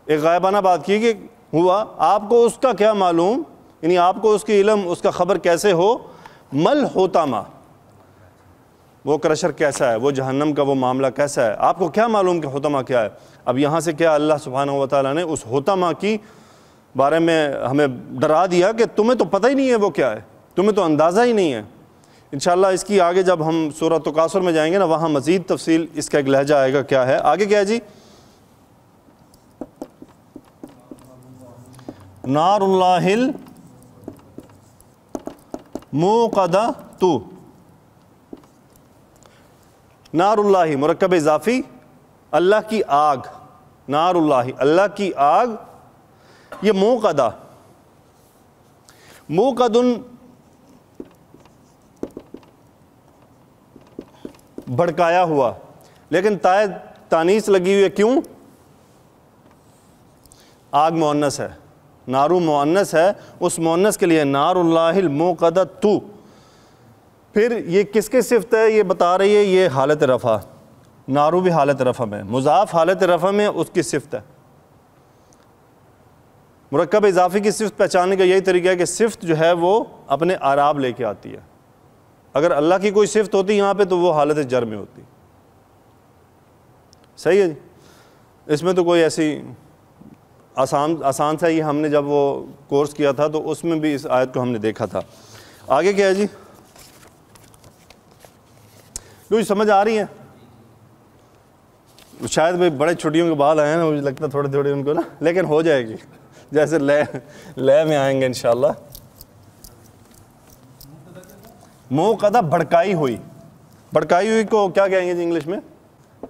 ایک غائبانہ بات کی کہ ہوا، آپ کو اس کا کیا معلوم، یعنی آپ کو اس کی علم، اس کا خبر کیسے ہو؟ مل حطمہ، وہ کرشر کیسا ہے، وہ جہنم کا وہ معاملہ کیسا ہے، آپ کو کیا معلوم کہ حطمہ کیا ہے؟ اب یہاں سے کیا اللہ سبحانہ و تعالیٰ نے اس حطمہ کی بارے میں ہمیں ڈرا دیا کہ تمہیں تو پتہ ہی نہیں ہے وہ کیا ہے، تمہیں تو اندازہ ہی نہیں ہے۔ انشاءاللہ اس کی آگے جب ہم سورہ تکاثر میں جائیں گے نا، وہاں مزید تفصیل اس کا ایک لہجہ آئے گا کیا ہے۔ آگے کیا ہے جی؟ نار اللہ الموقدہ، نار اللہ مرکب اضافی، اللہ کی آگ، نار اللہ اللہ کی آگ، یہ موقدہ، موقدن بھڑکایا ہوا، لیکن تائے تانیث لگی ہوئی ہے، کیوں؟ آگ مؤنث ہے، نارو مؤنث ہے، اس مؤنث کے لیے نار اللہ الموقدہ تو۔ پھر یہ کس کی صفت ہے یہ بتا رہی ہے، یہ حالت رفع، نارو بھی حالت رفع میں، مضاف حالت رفع میں اس کی صفت ہے۔ مرکب اضافی کی صفت پہچاننے کا یہی طریقہ ہے کہ صفت جو ہے وہ اپنے اعراب لے کے آتی ہے۔ اگر اللہ کی کوئی صفت ہوتی یہاں پہ تو وہ حالت جر میں ہوتی۔ صحیح ہے جی؟ اس میں تو کوئی ایسی آسان سا، یہ ہم نے جب وہ کورس کیا تھا تو اس میں بھی اس آیت کو ہم نے دیکھا تھا۔ آگے کیا ہے جی؟ کچھ سمجھ آ رہی ہے؟ شاید بھائی بڑے چھٹیوں کے بعد آئے ہیں نا، مجھے لگتا ہے تھوڑے ان کو نا، لیکن ہو جائے گی جیسے لے میں آئیں گے انشاءاللہ۔ موقدہ بھڑکائی ہوئی، بھڑکائی ہوئی کو کیا کہیں گے جی انگلش میں؟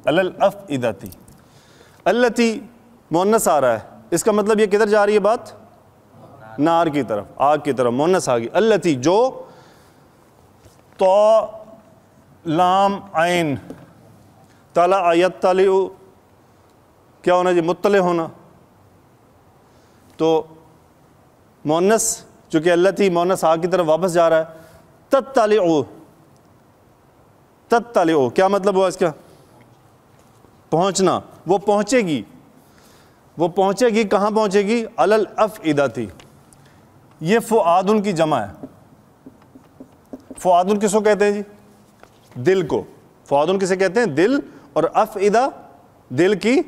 الافئدتی، التی مؤنث آ رہا ہے، اس کا مطلب یہ کدھر جا رہی ہے بات؟ نار کی طرف، آگ کی طرف، مؤنث آ گئی۔ التی جو، تو لام عین، طلع یطلع، کیا ہونا جی؟ مطلع ہونا، تو مؤنث چونکہ التی مؤنث آگ کی طرف واپس جا رہا ہے۔ تطلع، کیا مطلب ہوا اس کا؟ پہنچنا، وہ پہنچے گی، کہاں پہنچے گی؟ علی الافئدتی، یہ فؤاد کی جمع ہے۔ فؤاد کس کو کہتے ہیں جی؟ دل کو۔ فؤاد کسے کہتے ہیں؟ دل، اور افئدہ دل کی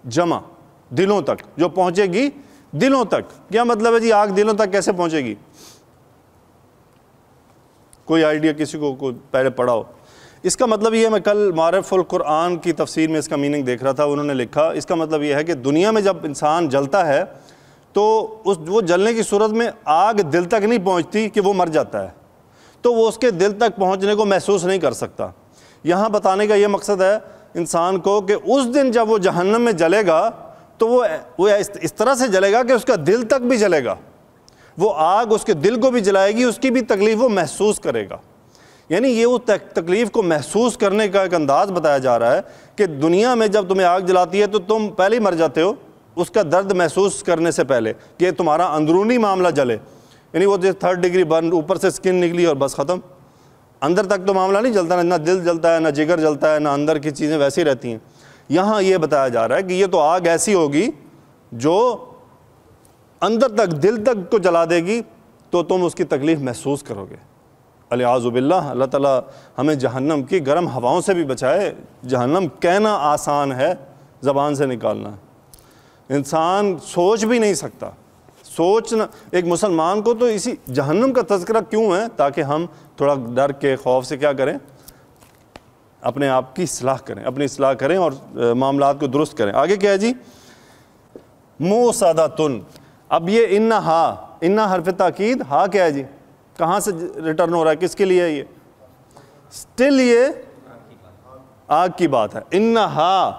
جمع، دلوں تک، جو پہنچے گی دلوں تک۔ کیا مطلب ہے جی آگ دلوں تک کیسے پہنچے گی؟ کوئی آئیڈیا کسی کو پہلے پڑھا ہو؟ اس کا مطلب یہ ہے، میں کل معرف القرآن کی تفسیر میں اس کا میننگ دیکھ رہا تھا، انہوں نے لکھا اس کا مطلب یہ ہے کہ دنیا میں جب انسان جلتا ہے تو وہ جلنے کی صورت میں آگ دل تک نہیں پہنچتی کہ وہ مر جاتا ہے، تو وہ اس کے دل تک پہنچنے کو محسوس نہیں کر سکتا۔ یہاں بتانے کا یہ مقصد ہے انسان کو کہ اس دن جب وہ جہنم میں جلے گا تو وہ اس طرح سے جلے گا کہ اس کا دل تک بھی جلے گا، وہ آگ اس کے دل کو بھی جلائے گی، اس کی بھی تکلیف وہ محسوس کرے گا۔ یعنی یہ وہ تکلیف کو محسوس کرنے کا ایک انداز بتایا جا رہا ہے کہ دنیا میں جب تمہیں آگ جلاتی ہے تو تم پہلے ہی مر جاتے ہو اس کا درد محسوس کرنے سے پہلے کہ تمہارا اندرونی معاملہ جلے، یعنی وہ 3rd ڈگری برن، اوپر سے سکن نکلی اور بس ختم، اندر تک تو معاملہ نہیں جلتا، نہ دل جلتا ہے، نہ جگر جلتا ہے، نہ اندر کی چیزیں ویسی رہتی ہیں۔ یہاں یہ بتایا جا رہا ہے کہ یہ تو آگ ایسی ہوگی جو اندر تک دل تک کو جلا دے گی، تو تم اس کی تکلیف محسوس کرو گے۔ الیاذ باللہ، اللہ تعالیٰ ہمیں جہنم کی گرم ہواؤں سے بھی بچائے۔ جہنم کہنا آسان ہے، زبان سے نکالنا انسان سوچ بھی نہیں سکتا۔ سوچنا ایک مسلمان کو تو اسی جہنم کا تذکرہ کیوں ہے؟ تاکہ ہم تھوڑا ڈر کے خوف سے کیا کریں، اپنے آپ کی اصلاح کریں، اپنی اصلاح کریں اور معاملات کو درست کریں۔ آگے کیا ہے جی؟ موصدۃ۔ اب یہ انہا حرف تاکید، ہا کیا ہے جی؟ کہاں سے ریٹرن ہو رہا ہے، کس کے لیے ہے یہ؟ سٹل یہ آگ کی بات ہے۔ انہا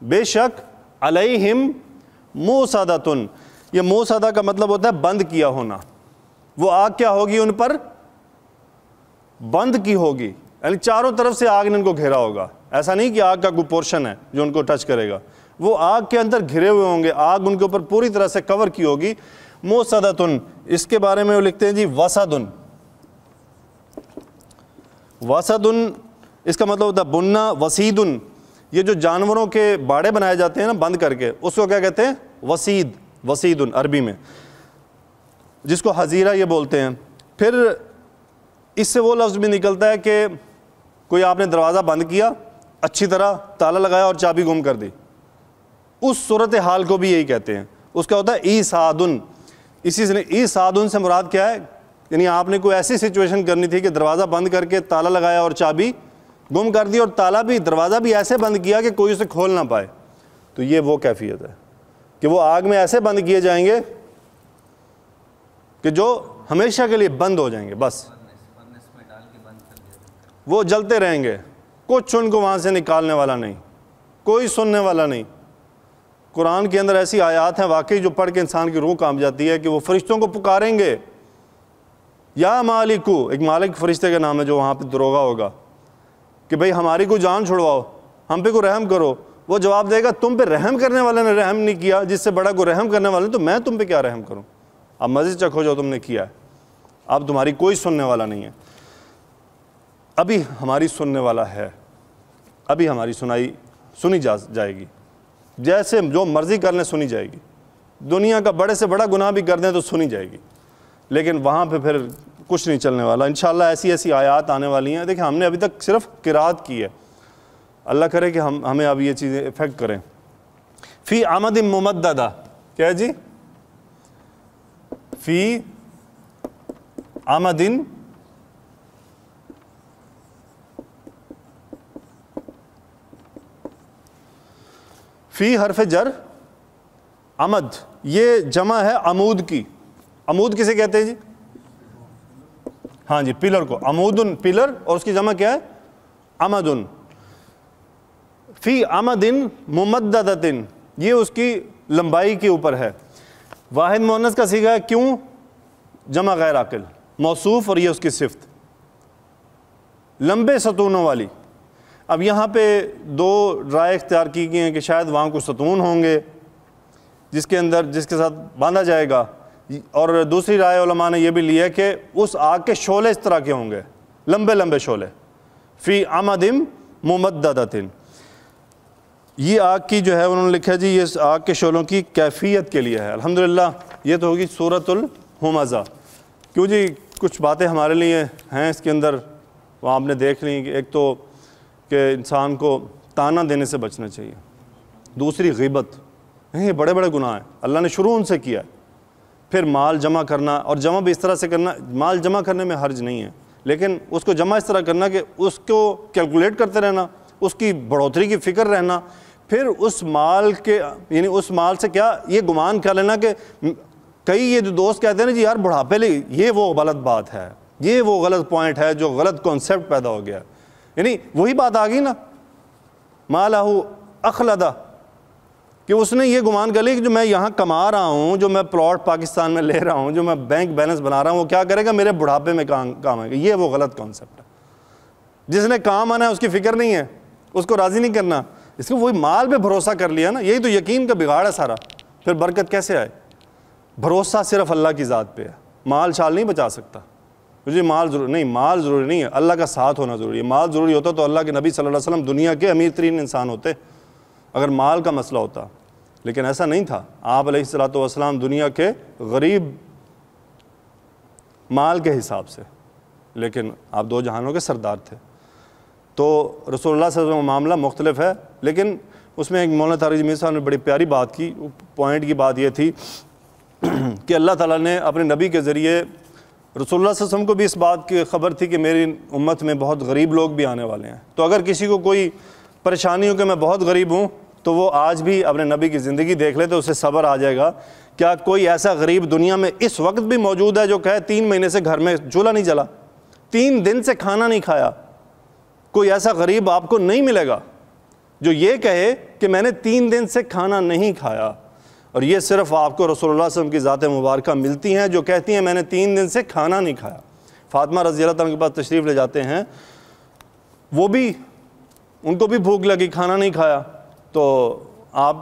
بے شک، علیہم موصدۃ، یہ موصدہ کا مطلب ہوتا ہے بند کیا ہونا۔ وہ آگ کیا ہوگی؟ ان پر بند کی ہوگی، یعنی چاروں طرف سے آگ نے ان کو گھیرا ہوگا۔ ایسا نہیں کہ آگ کا کوئی پورشن ہے جو ان کو ٹچ کرے گا، وہ آگ کے اندر گھرے ہوئے ہوں گے، آگ ان کے اوپر پوری طرح سے کور کی ہوگی۔ موصدۃ، اس کے بارے میں وہ لکھتے ہیں جی وسد۔ وسد اس کا مطلب ہوتا ہے بننا، وسید، یہ جو جانوروں کے باڑے بنائے جاتے ہیں نا بند کر کے، اس کو کیا کہتے ہیں؟ وسید، وسید عربی میں، جس کو حزیرہ یہ بولتے ہیں۔ پھر اس سے وہ لفظ بھی نکلتا ہے کہ کوئی آپ نے دروازہ بند کیا، اچھی طرح تالا لگایا اور چابی گم کر دی، اس صورتحال کو بھی یہی کہتے ہیں۔ اس کا ہوتا ہے ایسادن۔ اسی سے ایسادن سے مراد کیا ہے؟ یعنی آپ نے کوئی ایسی سچویشن کرنی تھی کہ دروازہ بند کر کے تالا لگایا اور چابی گم کر دی، اور تالا بھی، دروازہ بھی ایسے بند کیا کہ کوئی اسے کھول نہ پائے، تو یہ وہ کیفیت ہے کہ وہ آگ میں ایسے بند کیے جائیں گے کہ جو ہمیشہ کے لیے بند ہو جائیں گے، بس وہ جلتے رہیں گے، کچھ ان کو وہاں سے نکالنے والا نہیں، کوئی سننے والا نہیں۔ قرآن کے اندر ایسی آیات ہیں واقعی جو پڑھ کے انسان کی روح کانپ جاتی ہے کہ وہ فرشتوں کو پکاریں گے، یا مالکو، ایک مالک فرشتے کا نام ہے جو وہاں پہ دروغہ ہوگا، کہ بھئی ہماری کو جان چھڑواؤ، ہم پہ کو رحم کرو۔ وہ جواب دے گا تم پہ رحم کرنے والے نے رحم نہیں کیا، جس سے بڑا کو رحم کرنے والے، تو میں تم پہ کیا رحم کروں؟ اب مزے چکھو جو تم نے کیا ہے، اب تمہاری کوئی سننے والا نہیں ہے۔ ابھی ہماری سننے والا ہے، ابھی ہماری سنی جائے گی، جیسے جو مرضی کر لیں سنی جائے گی، دنیا کا بڑے سے بڑا گناہ بھی کر دیں تو سنی جائے گی، لیکن وہاں پہ پھر کچھ نہیں چلنے والا۔ انشاءاللہ ایسی آیات آنے والی ہیں۔ دیکھیں ہم نے ابھی تک صرف قرات کی ہے، اللہ کرے کہ ہمیں اب یہ چیزیں افیکٹ کریں۔ فی عمد ممددہ، کیا ہے جی؟ فی عمد، فی حرف جر، عمد یہ جمع ہے عمود کی۔ عمود کسے کہتے ہیں جی؟ ہاں جی، پلر کو، عمودن پلر، اور اس کی جمع کیا ہے؟ عمدن۔ فی عمدن ممددۃ، یہ اس کی لمبائی کے اوپر ہے۔ واحد مؤنث کا صیغہ ہے، کیوں؟ جمع غیر عاقل، موصوف، اور یہ اس کی صفت، لمبے ستونوں والی۔ اب یہاں پہ دو رائے اختیار کی گئی ہیں کہ شاید وہاں کچھ ستون ہوں گے جس کے ساتھ باندھا جائے گا، اور دوسری رائے علماء نے یہ بھی لی ہے کہ اس آگ کے شعلے اس طرح کے ہوں گے، لمبے لمبے شعلے۔ فی عمد ممددۃ، یہ آگ کی جو ہے انہوں نے لکھا جی یہ آگ کے شعلوں کی کیفیت کے لیے ہے۔ الحمدللہ یہ تو ہوگی سورۃ الہمزہ۔ کیوں جی؟ کچھ باتیں ہمارے لیے ہیں اس کے اندر، وہ آپ نے دیکھ لی کہ ایک تو کہ انسان کو تانا دینے سے بچنا چاہیے، دوسری غیبت، یہ بڑے بڑے گناہ ہیں، اللہ نے شروع ان سے کیا ہے۔ پھر مال جمع کرنا، اور جمع بھی اس طرح سے کرنا، مال جمع کرنے میں حرج نہیں ہے، لیکن اس کو جمع اس طرح کرنا کہ اس کو کیلکولیٹ کرتے رہنا، اس کی بڑھوتری کی فکر رہنا، پھر اس مال کے یعنی اس مال سے کیا یہ گمان کر لینا کہ کئی یہ جو دوست کہتے ہیں نا جی یار بڑھاپے لے، یہ وہ غلط بات ہے، یہ وہ غلط پوائنٹ ہے جو غلط کانسیپٹ پیدا ہو گیا، یعنی وہی بات آ گئی نا مالہ اخلدہ، کہ اس نے یہ گمان کر لی کہ جو میں یہاں کما رہا ہوں، جو میں پلاٹ پاکستان میں لے رہا ہوں، جو میں بینک بیلنس بنا رہا ہوں، وہ کیا کرے گا میرے بڑھاپے میں کام آئے گا۔ یہ وہ غلط کانسیپٹ ہے۔ جس نے کام آنا ہے اس کی فکر نہیں ہے، اس کو راضی نہیں کرنا، اس کو وہی مال پہ بھروسہ کر لیا نا، یہی تو یقین کا بگاڑ ہے سارا۔ پھر برکت کیسے آئے؟ بھروسہ صرف اللہ کی ذات پہ ہے، مال شال نہیں بچا سکتا۔ مجھے مال ضروری نہیں، مال ضروری نہیں ہے، اللہ کا ساتھ ہونا ضروری ہے۔ مال ضروری ہوتا تو اللہ کے نبی صلی اللہ علیہ وسلم دنیا کے امیر ترین انسان ہوتے اگر مال کا مسئلہ ہوتا، لیکن ایسا نہیں تھا۔ آپ علیہ الصلوۃ والسلام دنیا کے غریب مال کے حساب سے، لیکن آپ دو جہانوں کے سردار تھے۔ تو رسول اللہ صلی اللہ علیہ وسلم کا معاملہ مختلف ہے، لیکن اس میں ایک مولانا طارق جمیل صاحب نے بڑی پیاری بات کی۔ پوائنٹ کی بات یہ تھی کہ اللہ تعالیٰ نے اپنے نبی کے ذریعے رسول اللہ صلی اللہ علیہ وسلم کو بھی اس بات کی خبر تھی کہ میری امت میں بہت غریب لوگ بھی آنے والے ہیں، تو اگر کسی کو کوئی پریشانی ہو کہ میں بہت غریب ہوں تو وہ آج بھی اپنے نبی کی زندگی دیکھ لے تو اسے صبر آ جائے گا۔ کیا کوئی ایسا غریب دنیا میں اس وقت بھی موجود ہے جو کہے 3 مہینے سے گھر میں چولہا نہیں جلا، 3 دن سے کھانا نہیں کھایا؟ کوئی ایسا غریب آپ کو نہیں ملے گا جو یہ کہے کہ میں نے 3 دن سے کھانا نہیں کھایا، اور یہ صرف آپ کو رسول اللہ صلی اللہ علیہ وسلم کی ذات مبارکہ ملتی ہیں جو کہتی ہیں میں نے 3 دن سے کھانا نہیں کھایا۔ فاطمہ رضی اللہ تعالیٰ کے پاس تشریف لے جاتے ہیں، وہ بھی ان کو بھی بھوک لگی، کھانا نہیں کھایا، تو آپ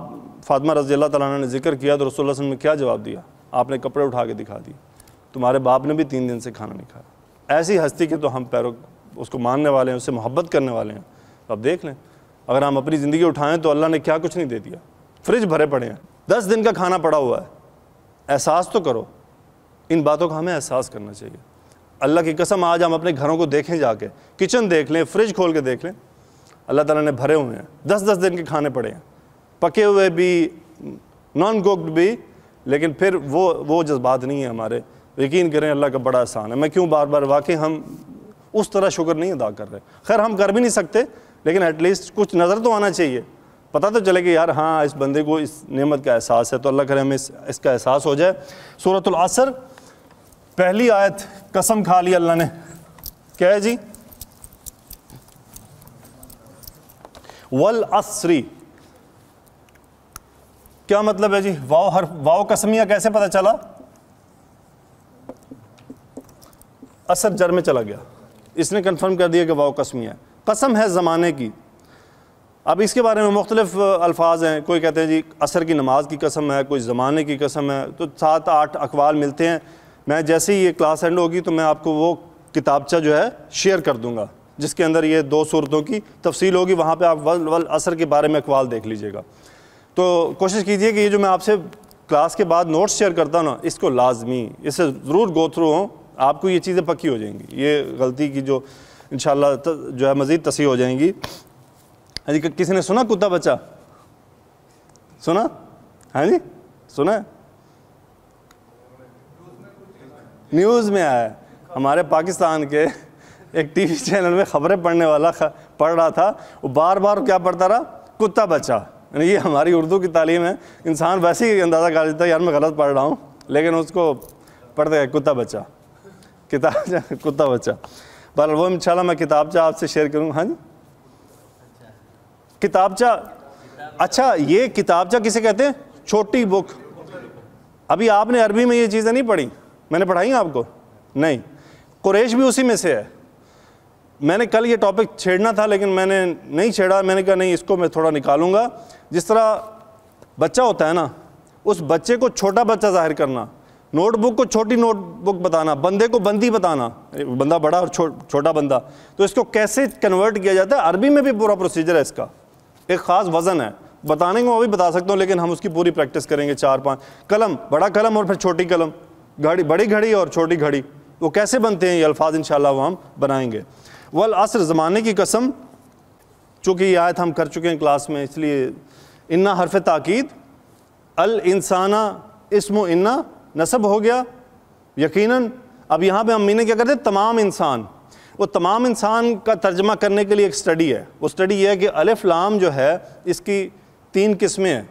فاطمہ رضی اللہ تعالیٰ نے ذکر کیا تو رسول اللہ صلی اللہ علیہ وسلم نے کیا جواب دیا؟ آپ نے کپڑے اٹھا کے دکھا دیے، تمہارے باپ نے بھی 3 دن سے کھانا نہیں کھایا۔ ایسی ہستی کے تو ہم اس کو ماننے والے ہیں، اس سے محبت کرنے والے ہیں۔ اب دیکھ لیں اگر ہم اپنی زندگی اٹھائیں تو اللہ نے کیا کچھ نہیں دے دیا، فریج بھرے پڑے ہیں، 10 دن کا کھانا پڑا ہوا ہے۔ احساس تو کرو، ان باتوں کا ہمیں احساس کرنا چاہیے۔ اللہ کی قسم آج ہم اپنے گھروں کو دیکھیں، جا کے کچن دیکھ لیں، فریج کھول کے دیکھ لیں، اللہ تعالیٰ نے بھرے ہوئے ہیں، 10 دن کے کھانے پڑے ہیں، پکے ہوئے بھی نان کوکڈ بھی، لیکن پھر وہ جذبات نہیں ہیں ہمارے۔ یقین کریں اللہ کا بڑا احسان ہے۔ میں کیوں بار بار واقعی ہم اس طرح شکر نہیں ادا کر رہے، خیر ہم کر بھی نہیں سکتے، لیکن ایٹ لیسٹ کچھ نظر تو آنا چاہیے، پتہ تو چلے کہ یار ہاں اس بندے کو اس نعمت کا احساس ہے، تو اللہ کرے ہمیں اس کا احساس ہو جائے۔ سورۃ العصر پہلی آیت، قسم کھا لی اللہ نے، کیا ہے جی؟ والعصر، کیا مطلب ہے جی؟ واو قسمیہ کیسے پتہ چلا؟ عصر جر میں چلا گیا، اس نے کنفرم کر دیا کہ واو قسمیہ ہے، قسم ہے زمانے کی۔ اب اس کے بارے میں مختلف الفاظ ہیں، کوئی کہتے ہیں جی عصر کی نماز کی قسم ہے، کوئی زمانے کی قسم ہے، تو 7-8 اقوال ملتے ہیں۔ میں جیسے ہی یہ کلاس اینڈ ہوگی تو میں آپ کو وہ کتابچہ جو ہے شیئر کر دوں گا جس کے اندر یہ 2 صورتوں کی تفصیل ہوگی، وہاں پہ آپ والعصر کے بارے میں اقوال دیکھ لیجئے گا۔ تو کوشش کیجئے کہ یہ جو میں آپ سے کلاس کے بعد نوٹس شیئر کرتا ہوں نا، اس کو لازمی اس سے ضرور گو تھرو ہوں، آپ کو یہ چیزیں پکی ہو جائیں گی، یہ غلطی کی جو انشاءاللہ جو ہے مزید تصحیح ہو جائیں گی۔ ہاں جی، کسی نے سنا کتا بچہ؟ سنا؟ ہاں جی سنا ہے؟ نیوز میں آیا ہے، ہمارے پاکستان کے ایک ٹی وی چینل میں خبریں پڑھنے والا پڑھ رہا تھا، وہ بار بار کیا پڑھتا رہا؟ کتا بچہ۔ یعنی یہ ہماری اردو کی تعلیم ہے، انسان ویسے ہی اندازہ کر لیتا ہے یار میں غلط پڑھ رہا ہوں، لیکن اس کو پڑھتے ہیں کتا بچہ، کتا بچہ۔ بہرحال وہ انشاءاللہ میں کتابچہ آپ سے شیئر کروں۔ ہاں جی کتابچہ، اچھا یہ کتابچہ کسے کہتے ہیں؟ چھوٹی بک۔ ابھی آپ نے عربی میں یہ چیزیں نہیں پڑھی، میں نے پڑھائی ہیں آپ کو؟ نہیں، قریش بھی اسی میں سے ہے۔ میں نے کل یہ ٹاپک چھیڑنا تھا لیکن میں نے نہیں چھیڑا، میں نے کہا نہیں اس کو میں تھوڑا نکالوں گا۔ جس طرح بچہ ہوتا ہے نا، اس بچے کو چھوٹا بچہ ظاہر کرنا، نوٹ بک کو چھوٹی نوٹ بک بتانا، بندے کو بندی بتانا، بندہ بڑا اور چھوٹا بندہ، تو اس کو کیسے کنورٹ کیا جاتا ہے؟ عربی میں بھی پورا پروسیجر ہے، اس کا ایک خاص وزن ہے، بتانے کو میں بھی بتا سکتا ہوں لیکن ہم اس کی پوری پریکٹس کریں گے۔ 4-5 قلم، بڑا قلم اور پھر چھوٹی قلم، گھڑی، بڑی گھڑی اور چھوٹی گھڑی، وہ کیسے بنتے ہیں یہ الفاظ انشاءاللہ وہ ہم بنائیں گے۔ والعصر، زمانے کی قسم، چونکہ یہ آیت ہم کر چکے ہیں کلاس میں اس لیے انا حرف تاکید، الانسانہ اسم و انا نصب ہو گیا یقیناً۔ اب یہاں پہ ہم مینے کیا کرتے ہیں؟ تمام انسان۔ وہ تمام انسان کا ترجمہ کرنے کے لیے ایک سٹڈی ہے، وہ سٹڈی یہ ہے کہ الف لام جو ہے اس کی 3 قسمیں ہیں،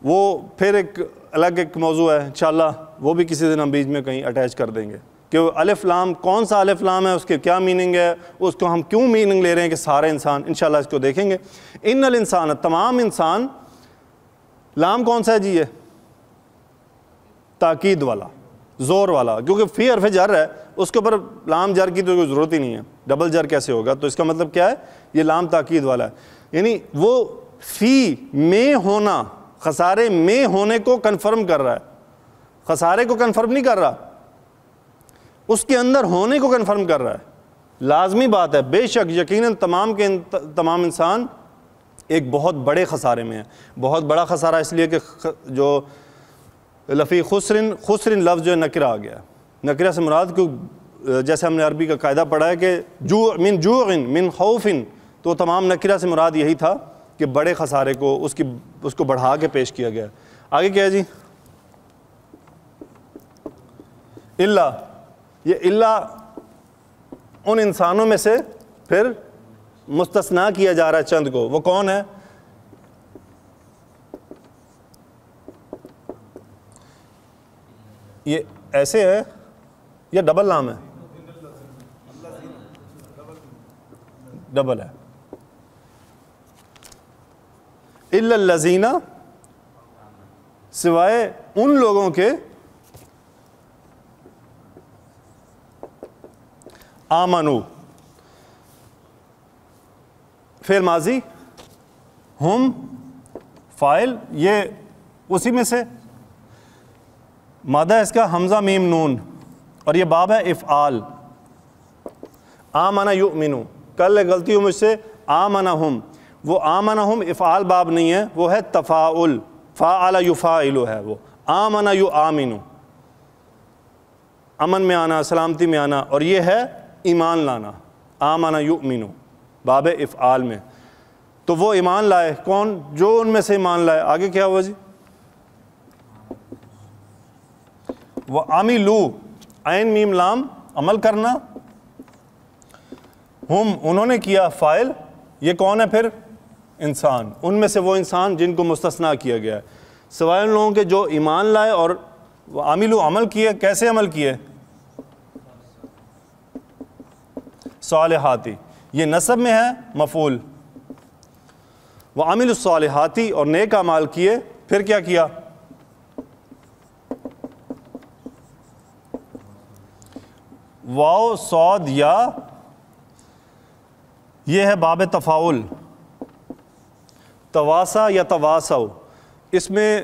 وہ پھر ایک الگ ایک موضوع ہے انشاءاللہ، وہ بھی کسی دن ہم بیچ میں کہیں اٹیچ کر دیں گے کہ الف لام کون سا الف لام ہے، اس کے کیا میننگ ہے، اس کو ہم کیوں میننگ لے رہے ہیں کہ سارے انسان، انشاءاللہ اس کو دیکھیں گے۔ ان الانسان، تمام انسان، لام کون سا ہے جی؟ یہ تاکید والا، زور والا، کیونکہ فی حرف جر ہے، اس کے اوپر لام جر کی تو کوئی ضرورت ہی نہیں ہے، ڈبل جر کیسے ہوگا؟ تو اس کا مطلب کیا ہے؟ یہ لام تاکید والا ہے، یعنی وہ فی میں ہونا، خسارے میں ہونے کو کنفرم کر رہا ہے، خسارے کو کنفرم نہیں کر رہا، اس کے اندر ہونے کو کنفرم کر رہا ہے۔ لازمی بات ہے، بے شک یقیناً تمام انسان ایک بہت بڑے خسارے میں ہے۔ بہت بڑا خسارہ اس لیے کہ جو لفی خسرن لفظ جو نکرہ آ گیا، نکرہ سے مراد کیوں، جیسے ہم نے عربی کا قاعدہ پڑھا ہے کہ من جوع من خوف، تو تمام نکرہ سے مراد یہی تھا کہ بڑے خسارے کو اس کو بڑھا کے پیش کیا گیا۔ آگے کیا ہے جی؟ اللہ، یہ اللہ ان انسانوں میں سے پھر مستثنیٰ کیا جا رہا ہے چند کو، وہ کون ہے؟ یہ ایسے ہے یا ڈبل نام ہے؟ ڈبل ہے۔ الا الذین، سوائے ان لوگوں کے، آمنو، فعل ماضی، ہم فاعل، یہ اسی میں سے مادہ اس کا حمزہ میم نون، اور یہ باب ہے افعال۔ آمن یؤمنو، کل غلطی ہو مجھ سے، آمنہم، وہ آمنہم افعال باب نہیں ہے، وہ ہے تفاعل، فاعل یفاعل ہے، وہ آمن یؤمنو، امن میں آنا، سلامتی میں آنا، اور یہ ہے ایمان لانا، آمن یؤمنو باب افعال میں۔ تو وہ ایمان لائے، کون؟ جو ان میں سے ایمان لائے۔ آگے کیا ہوا جی؟ وہ عملو، عین میم لام، عمل کرنا، ہم، انہوں نے کیا، فاعل، یہ کون ہے پھر؟ انسان، ان میں سے وہ انسان جن کو مستثنیٰ کیا گیا ہے، سوائے ان لوگوں کے جو ایمان لائے اور وہ عملو، عمل کیے۔ کیسے عمل کیے؟ صالحاتی، یہ نسب میں ہے مفعول، وعملوا الصالحاتی، اور نیک اعمال کیے۔ پھر کیا کیا؟ واو صاد یا، یہ ہے باب تفاعل، تواسا یا تواسو، اس میں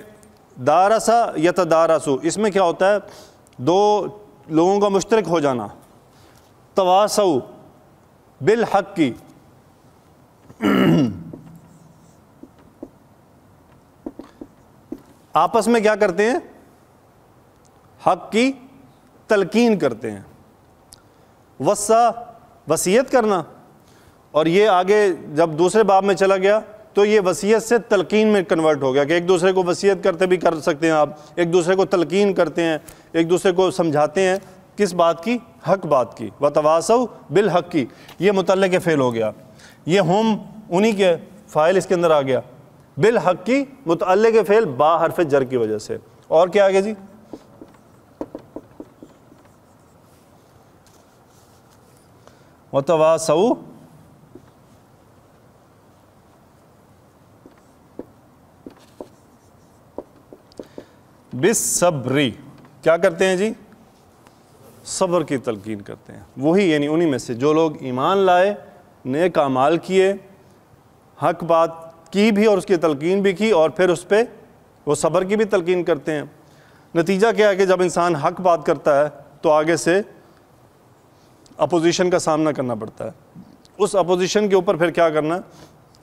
دارسا یا تدارسو، اس میں کیا ہوتا ہے؟ دو لوگوں کا مشترک ہو جانا۔ تواسو بالحق کی، آپس میں کیا کرتے ہیں؟ حق کی تلقین کرتے ہیں۔ وصا، وصیت کرنا، اور یہ آگے جب دوسرے باب میں چلا گیا تو یہ وصیت سے تلقین میں کنورٹ ہو گیا کہ ایک دوسرے کو وصیت کرتے بھی کر سکتے ہیں آپ، ایک دوسرے کو تلقین کرتے ہیں، ایک دوسرے کو سمجھاتے ہیں، کس بات کی؟ حق بات کی۔ وتواصوا بالحق کی، یہ متعلق فعل ہو گیا، یہ ہم انہی کے فاعل اس کے اندر آ گیا، بالحق کی متعلق فعل با حرف جر کی وجہ سے۔ اور کیا آگے جی؟ وتواصوا بالصبر، کیا کرتے ہیں جی؟ صبر کی تلقین کرتے ہیں، وہی یعنی انہی میں سے جو لوگ ایمان لائے، نیک اعمال کیے، حق بات کی بھی اور اس کی تلقین بھی کی، اور پھر اس پہ وہ صبر کی بھی تلقین کرتے ہیں۔ نتیجہ کیا ہے کہ جب انسان حق بات کرتا ہے تو آگے سے اپوزیشن کا سامنا کرنا پڑتا ہے، اس اپوزیشن کے اوپر پھر کیا کرنا؟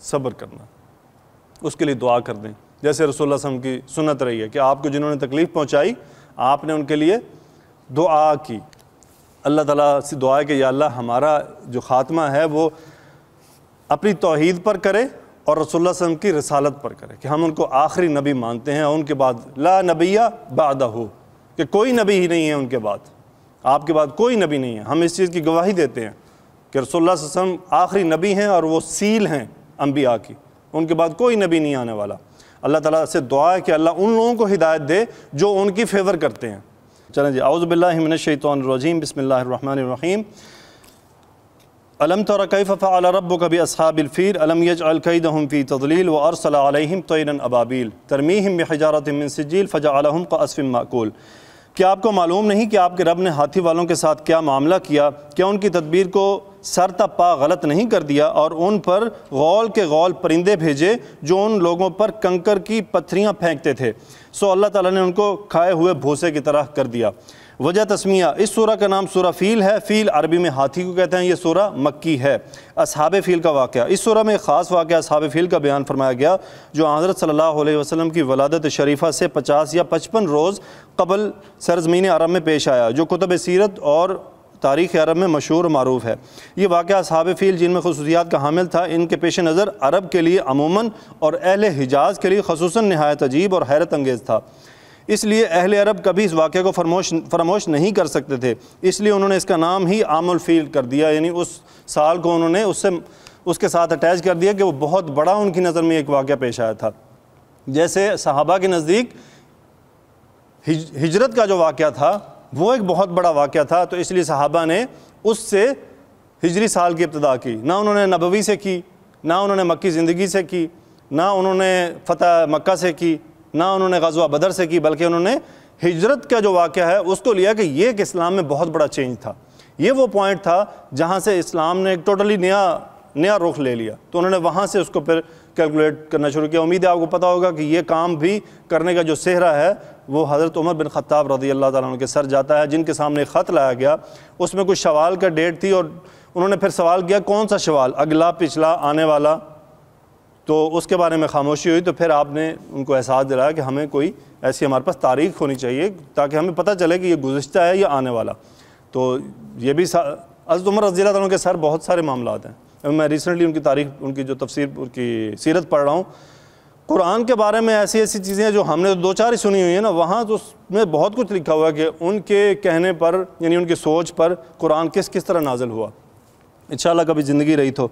صبر کرنا، اس کے لیے دعا کر دیں، جیسے رسول اللہ صلی اللہ علیہ وسلم کی سنت رہی ہے کہ آپ کو جنہوں نے تکلیف پہنچائی آپ نے ان کے لیے دعا کی، اللہ تعالیٰ سے دعا ہے کہ یا اللہ ہمارا جو خاتمہ ہے وہ اپنی توحید پر کرے اور رسول اللہ صلی اللہ علیہ وسلم کی رسالت پر کرے، کہ ہم ان کو آخری نبی مانتے ہیں، اور ان کے بعد لا نبی بعدہ، کہ کوئی نبی ہی نہیں ہے ان کے بعد، آپ کے بعد کوئی نبی نہیں ہے۔ ہم اس چیز کی گواہی دیتے ہیں کہ رسول اللہ صلی اللہ علیہ وسلم آخری نبی ہیں اور وہ سیل ہیں انبیاء کی، ان کے بعد کوئی نبی نہیں آنے والا۔ اللہ تعالیٰ سے دعا ہے کہ اللہ ان لوگوں کو ہدایت دے جو ان کی فیور کرتے ہیں۔ چلیں جی، اعوذ باللہ من الشیطان الرجیم، بسم اللہ الرحمن الرحیم۔ الم تر کیف فعل ربک باصحاب الفیل الم یجعل کیدہم فی تضلیل وارسل علیہم طیرا ابابیل ترمیہم بحجارۃ من سجیل فجعلہم کعصف مأکول۔ کیا آپ کو معلوم نہیں کہ آپ کے رب نے ہاتھی والوں کے ساتھ کیا معاملہ کیا؟ کیا ان کی تدبیر کو سر تا پا غلط نہیں کر دیا اور ان پر غول کے غول پرندے بھیجے جو ان لوگوں پر کنکر کی پتھریاں پھینکتے تھے، سو اللہ تعالیٰ نے ان کو کھائے ہوئے بھوسے کی طرح کر دیا۔ وجہ تسمیہ، اس سورہ کا نام سورہ فیل ہے۔ فیل عربی میں ہاتھی کو کہتے ہیں۔ یہ سورہ مکی ہے۔ اصحاب فیل کا واقعہ، اس سورہ میں ایک خاص واقعہ اصحاب فیل کا بیان فرمایا گیا جو حضرت صلی اللہ علیہ وسلم کی ولادت شریفہ سے 50 یا 55 روز قبل سرزمین عرب میں پیش آیا، جو کتب سیرت اور تاریخ عرب میں مشہور و معروف ہے۔ یہ واقعہ اصحاب فیل جن میں خصوصیات کا حامل تھا، ان کے پیش نظر عرب کے لیے عموماً اور اہل حجاز کے لیے خصوصاً نہایت عجیب اور حیرت انگیز تھا۔ اس لیے اہل عرب کبھی اس واقعے کو فراموش نہیں کر سکتے تھے، اس لیے انہوں نے اس کا نام ہی عام الفیل کر دیا، یعنی اس سال کو انہوں نے اس کے ساتھ اٹیچ کر دیا کہ وہ بہت بڑا ان کی نظر میں ایک واقعہ پیش آیا تھا۔ جیسے صحابہ کے نزدیک ہجرت کا جو واقعہ تھا وہ ایک بہت بڑا واقعہ تھا، تو اس لیے صحابہ نے اس سے ہجری سال کی ابتدا کی۔ نہ انہوں نے نبوی سے کی، نہ انہوں نے مکی زندگی سے کی، نہ انہوں نے فتح مکہ سے کی، نہ انہوں نے غزوہ بدر سے کی، بلکہ انہوں نے ہجرت کا جو واقعہ ہے اس کو لیا کہ یہ ایک اسلام میں بہت بڑا چینج تھا۔ یہ وہ پوائنٹ تھا جہاں سے اسلام نے ایک ٹوٹلی نیا رخ لے لیا، تو انہوں نے وہاں سے اس کو پھر کیلکولیٹ کرنا شروع کیا۔ امید ہے آپ کو پتہ ہوگا کہ یہ کام بھی کرنے کا جو سہرا ہے وہ حضرت عمر بن خطاب رضی اللہ تعالیٰ عنہ کے سر جاتا ہے، جن کے سامنے خط لایا گیا، اس میں کچھ شوال کا ڈیٹ تھی اور انہوں نے پھر سوال کیا کون سا شوال، اگلا، پچھلا، آنے والا، تو اس کے بارے میں خاموشی ہوئی۔ تو پھر آپ نے ان کو احساس دلایا کہ ہمیں کوئی ایسی ہمارے پاس تاریخ ہونی چاہیے تاکہ ہمیں پتہ چلے کہ یہ گزشتہ ہے یا آنے والا۔ تو یہ بھی حضرت عمر رضی اللہ عنہ کے سر بہت سارے معاملات ہیں۔ میں ریسنٹلی ان کی تاریخ، ان کی جو تفسیر، ان کی سیرت پڑھ رہا ہوں، قرآن کے بارے میں ایسی چیزیں ہیں جو ہم نے دو چار ہی سنی ہوئی ہیں نا، وہاں تو اس میں بہت کچھ لکھا ہوا ہے کہ ان کے کہنے پر، یعنی ان کی سوچ پر قرآن کس طرح نازل ہوا۔ انشاءاللہ کبھی زندگی رہی تو۔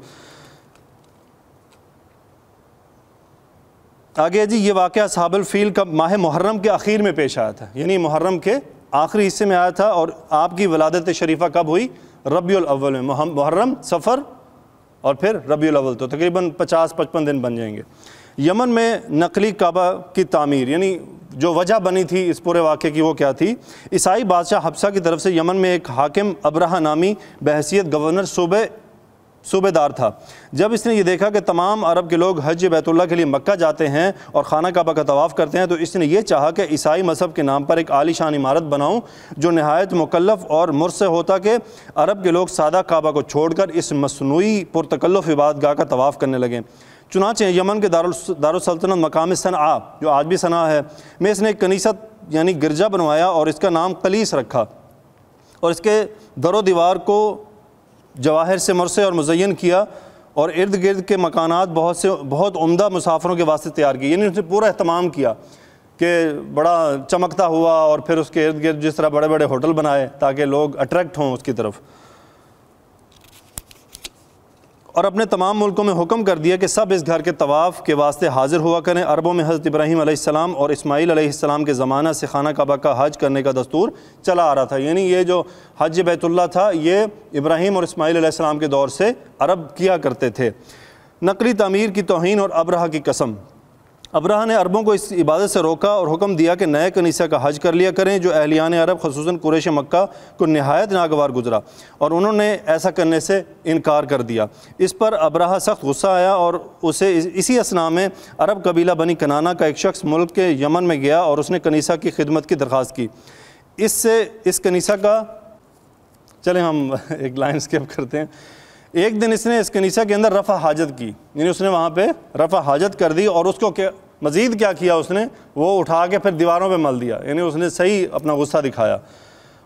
آگے جی، یہ واقعہ اصحاب الفیل کا ماہ محرم کے اخیر میں پیش آیا تھا، یعنی محرم کے آخری حصے میں آیا تھا، اور آپ کی ولادت شریفہ کب ہوئی؟ ربیع الاول میں۔ محرم، صفر اور پھر ربیع الاول، تو تقریباً 50-55 دن بن جائیں گے۔ یمن میں نقلی کعبہ کی تعمیر، یعنی جو وجہ بنی تھی اس پورے واقعے کی وہ کیا تھی؟ عیسائی بادشاہ حبشہ کی طرف سے یمن میں ایک حاکم ابرہہ نامی بحیثیت گورنر صوبے دار تھا۔ جب اس نے یہ دیکھا کہ تمام عرب کے لوگ حج بیت اللہ کے لیے مکہ جاتے ہیں اور خانہ کعبہ کا طواف کرتے ہیں، تو اس نے یہ چاہا کہ عیسائی مذہب کے نام پر ایک عالی شان عمارت بناؤں جو نہایت مکلف اور مرصع ہوتا کہ عرب کے لوگ سادہ کعبہ کو چھوڑ کر اس مصنوعی پرتکلف عبادت گاہ کا طواف کرنے لگیں۔ چنانچہ یمن کے دارالسلطنت مقام صنعاء، جو آج بھی صنعاء ہے، میں اس نے ایک کنیست یعنی گرجا بنوایا اور اس کا نام قلیس رکھا، اور اس کے در و دیوار کو جواہر سے مرصع اور مزین کیا، اور ارد گرد کے مکانات بہت عمدہ مسافروں کے واسطے تیار کیے، یعنی اس نے پورا اہتمام کیا کہ بڑا چمکتا ہوا، اور پھر اس کے ارد گرد جس طرح بڑے بڑے ہوٹل بنائے تاکہ لوگ اٹریکٹ ہوں اس کی طرف، اور اپنے تمام ملکوں میں حکم کر دیا کہ سب اس گھر کے طواف کے واسطے حاضر ہوا کریں۔ عربوں میں حضرت ابراہیم علیہ السلام اور اسماعیل علیہ السلام کے زمانہ سے خانہ کعبہ کا حج کرنے کا دستور چلا آ رہا تھا، یعنی یہ جو حج بیت اللہ تھا یہ ابراہیم اور اسماعیل علیہ السلام کے دور سے عرب کیا کرتے تھے۔ نقلی تعمیر کی توہین اور ابرہہ کی قسم۔ ابرہہ نے عربوں کو اس عبادت سے روکا اور حکم دیا کہ نئے کنیسہ کا حج کر لیا کریں، جو اہلیان عرب خصوصاً قریش مکہ کو نہایت ناگوار گزرا، اور انہوں نے ایسا کرنے سے انکار کر دیا۔ اس پر ابرہہ سخت غصہ آیا اور اسے اسی اثناء میں عرب قبیلہ بنی کنانہ کا ایک شخص ملک کے یمن میں گیا اور اس نے کنیسہ کی خدمت کی درخواست کی۔ اس کنیسہ کا، چلیں ہم ایک لائن اسکپ کرتے ہیں۔ ایک دن اس نے اس کنیسہ کے اندر رفع حاجت کی، یعنی اس نے وہاں پہ رفع حاجت کر دی، اور اس کو مزید کیا کیا اس نے، وہ اٹھا کے پھر دیواروں پہ مل دیا، یعنی اس نے صحیح اپنا غصہ دکھایا